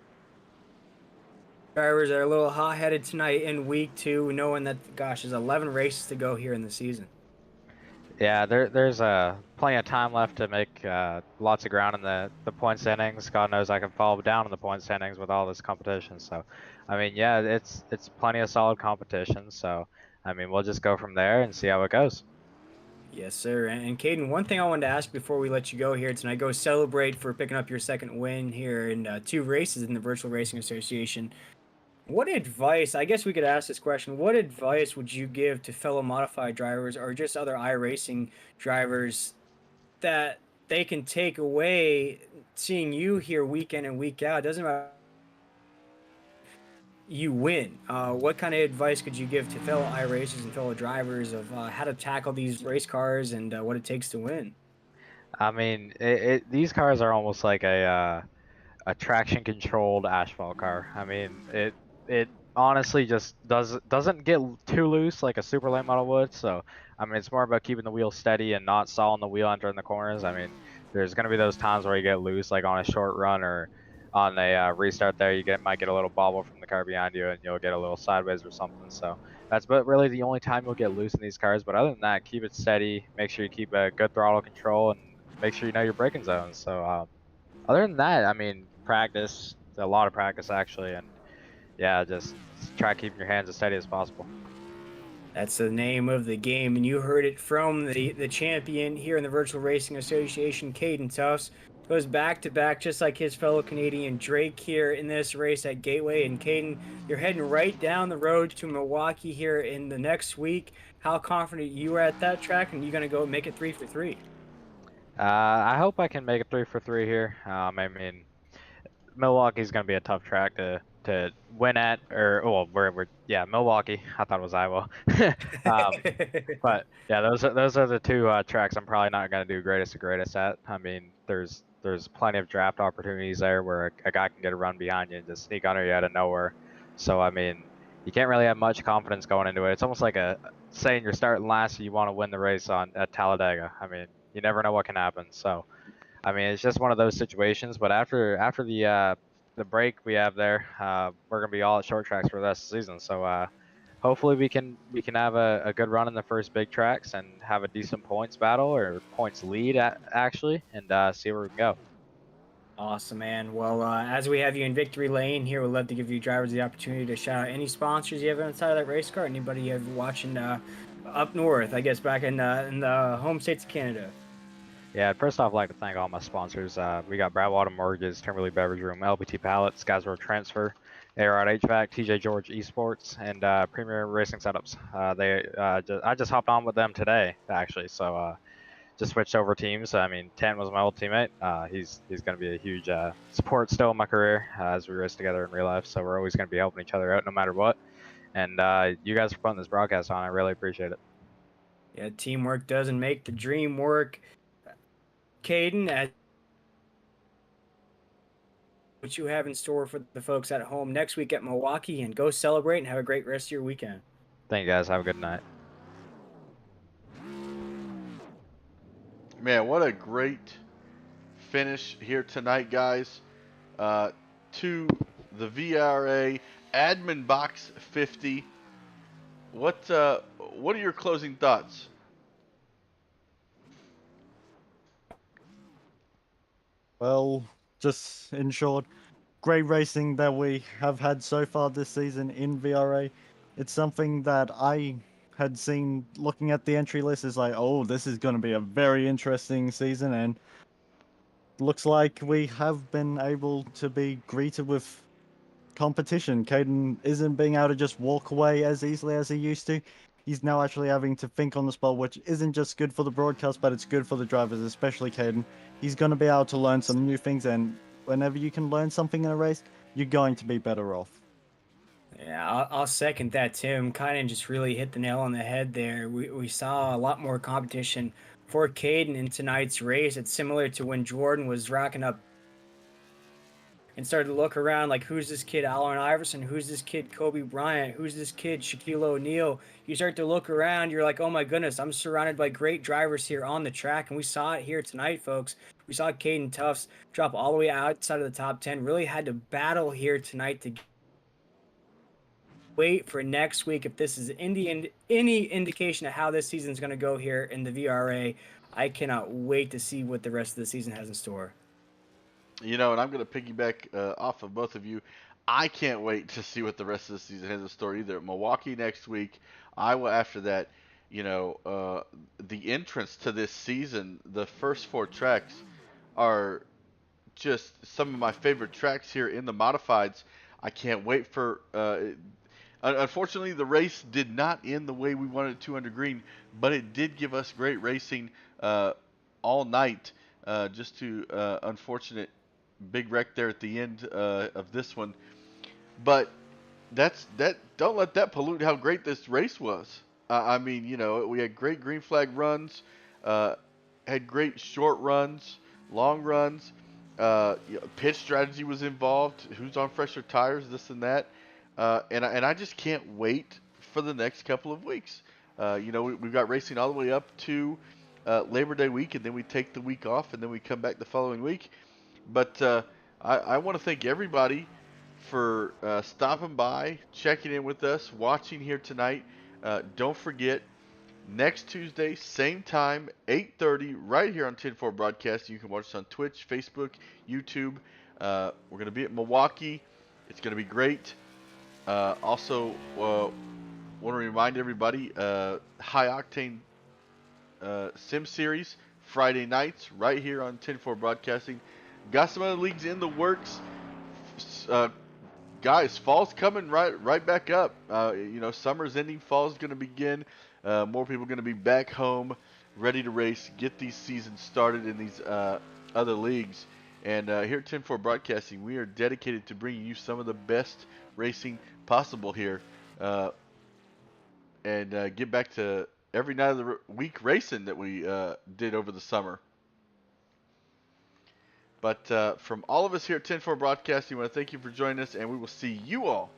drivers are a little hot-headed tonight in week 2, knowing that, gosh, there's 11 races to go here in the season. Yeah, there's plenty of time left to make lots of ground in the point standings. God knows I can fall down in the point standings with all this competition. So, I mean, yeah, it's plenty of solid competition. So, I mean, we'll just go from there and see how it goes. Yes, sir. And Caden, one thing I wanted to ask before we let you go here tonight, go celebrate for picking up your second win here in 2 races in the Virtual Racing Association. What advice, I guess we could ask this question, what advice would you give to fellow modified drivers or just other iRacing drivers that they can take away seeing you here week in and week out? It doesn't matter. You win. What kind of advice could you give to fellow iRacers and fellow drivers of how to tackle these race cars and what it takes to win? I mean, these cars are almost like a traction controlled asphalt car. I mean, it honestly just doesn't get too loose like a super late model would. So I mean, it's more about keeping the wheel steady and not stalling the wheel entering the corners. I mean, there's gonna be those times where you get loose, like on a short run or on a restart. There, might get a little bobble from the car behind you, and you'll get a little sideways or something. So that's but really the only time you'll get loose in these cars. But other than that, keep it steady. Make sure you keep a good throttle control and make sure you know your braking zones. So other than that, I mean, practice, a lot of practice actually, and yeah, just try keeping your hands as steady as possible. That's the name of the game, and you heard it from the champion here in the Virtual Racing Association, Caden Tufts. Goes back to back, just like his fellow Canadian Drake here in this race at Gateway. And Caden, you're heading right down the road to Milwaukee here in the next week. How confident you are at that track, and you going to go make it 3 for 3? I hope I can make it 3 for 3 here. I mean, Milwaukee's gonna be a tough track to win at, or well, yeah, Milwaukee. I thought it was Iowa. But yeah, those are the 2 tracks I'm probably not gonna do greatest at. I mean, there's plenty of draft opportunities there where a guy can get a run behind you and just sneak under you out of nowhere. So I mean, you can't really have much confidence going into it. It's almost like saying you're starting last, and you want to win the race at Talladega. I mean, you never know what can happen. So I mean, it's just one of those situations. But after the break we have there, we're gonna be all at short tracks for the rest of the season. So hopefully we can have a good run in the first big tracks and have a decent points battle or points lead actually, and see where we can go. Awesome, man. Well, as we have you in victory lane here, we'd love to give you drivers the opportunity to shout out any sponsors you have inside of that race car. Anybody you have watching up north, I guess, back in the home states of Canada. Yeah, first off, I'd like to thank all my sponsors. We got Bradwater Mortgage, Timberley Beverage Room, LBT Pallets, Guysborough Transfer, AROD HVAC, TJ George Esports, and Premier Racing Setups. I just hopped on with them today, actually, so just switched over teams. I mean, Tan was my old teammate. He's going to be a huge support still in my career as we race together in real life, so we're always going to be helping each other out no matter what. And you guys for putting this broadcast on, I really appreciate it. Yeah, teamwork doesn't make the dream work. Caden, what you have in store for the folks at home next week at Milwaukee, and go celebrate and have a great rest of your weekend. Thank you guys. Have a good night. Man, what a great finish here tonight, guys. To the VRA Adminboxx 50. What are your closing thoughts? Well, just in short, great racing that we have had so far this season in VRA. It's something that I had seen looking at the entry list is like, oh, this is going to be a very interesting season, and looks like we have been able to be greeted with competition. Caden isn't being able to just walk away as easily as he used to. He's now actually having to think on the spot, which isn't just good for the broadcast, but it's good for the drivers, especially Caden. He's going to be able to learn some new things, and whenever you can learn something in a race, you're going to be better off. Yeah, I'll second that, Tim. Kind of just really hit the nail on the head there. We saw a lot more competition for Caden in tonight's race. It's similar to when Jordan was racking up and started to look around like, who's this kid Allen Iverson? Who's this kid Kobe Bryant? Who's this kid Shaquille O'Neal? You start to look around, you're like, oh my goodness, I'm surrounded by great drivers here on the track. And we saw it here tonight, folks. We saw Caden Tufts drop all the way outside of the top 10. Really had to battle here tonight to wait for next week. If this is any indication of how this season is going to go here in the VRA, I cannot wait to see what the rest of the season has in store. You know, and I'm going to piggyback off of both of you. I can't wait to see what the rest of the season has in store either. Milwaukee next week, Iowa after that. The entrance to this season, the first 4 tracks are just some of my favorite tracks here in the modifieds. I can't wait for. Unfortunately, the race did not end the way we wanted it to under green, but it did give us great racing all night. Just to unfortunate big wreck there at the end of this one, but that. Don't let that pollute how great this race was. I mean, we had great green flag runs, uh, had great short runs, long runs. Pitch strategy was involved. Who's on fresher tires? This and that. And I just can't wait for the next couple of weeks. We've got racing all the way up to Labor Day week, and then we take the week off, and then we come back the following week. But I want to thank everybody for stopping by, checking in with us, watching here tonight. Don't forget, next Tuesday, same time, 8:30, right here on 10-4 Broadcast. You can watch us on Twitch, Facebook, YouTube. We're going to be at Milwaukee. It's going to be great. Also, want to remind everybody, High Octane Sim Series, Friday nights, right here on 10-4 Broadcasting. Got some other leagues in the works. Guys, fall's coming right back up. Summer's ending, fall's going to begin. More people are going to be back home, ready to race, get these seasons started in these other leagues. And here at 10-4 Broadcasting, we are dedicated to bringing you some of the best racing possible here, and get back to every night of the week racing that we did over the summer. But from all of us here at 10-4 Broadcasting, I want to thank you for joining us, and we will see you all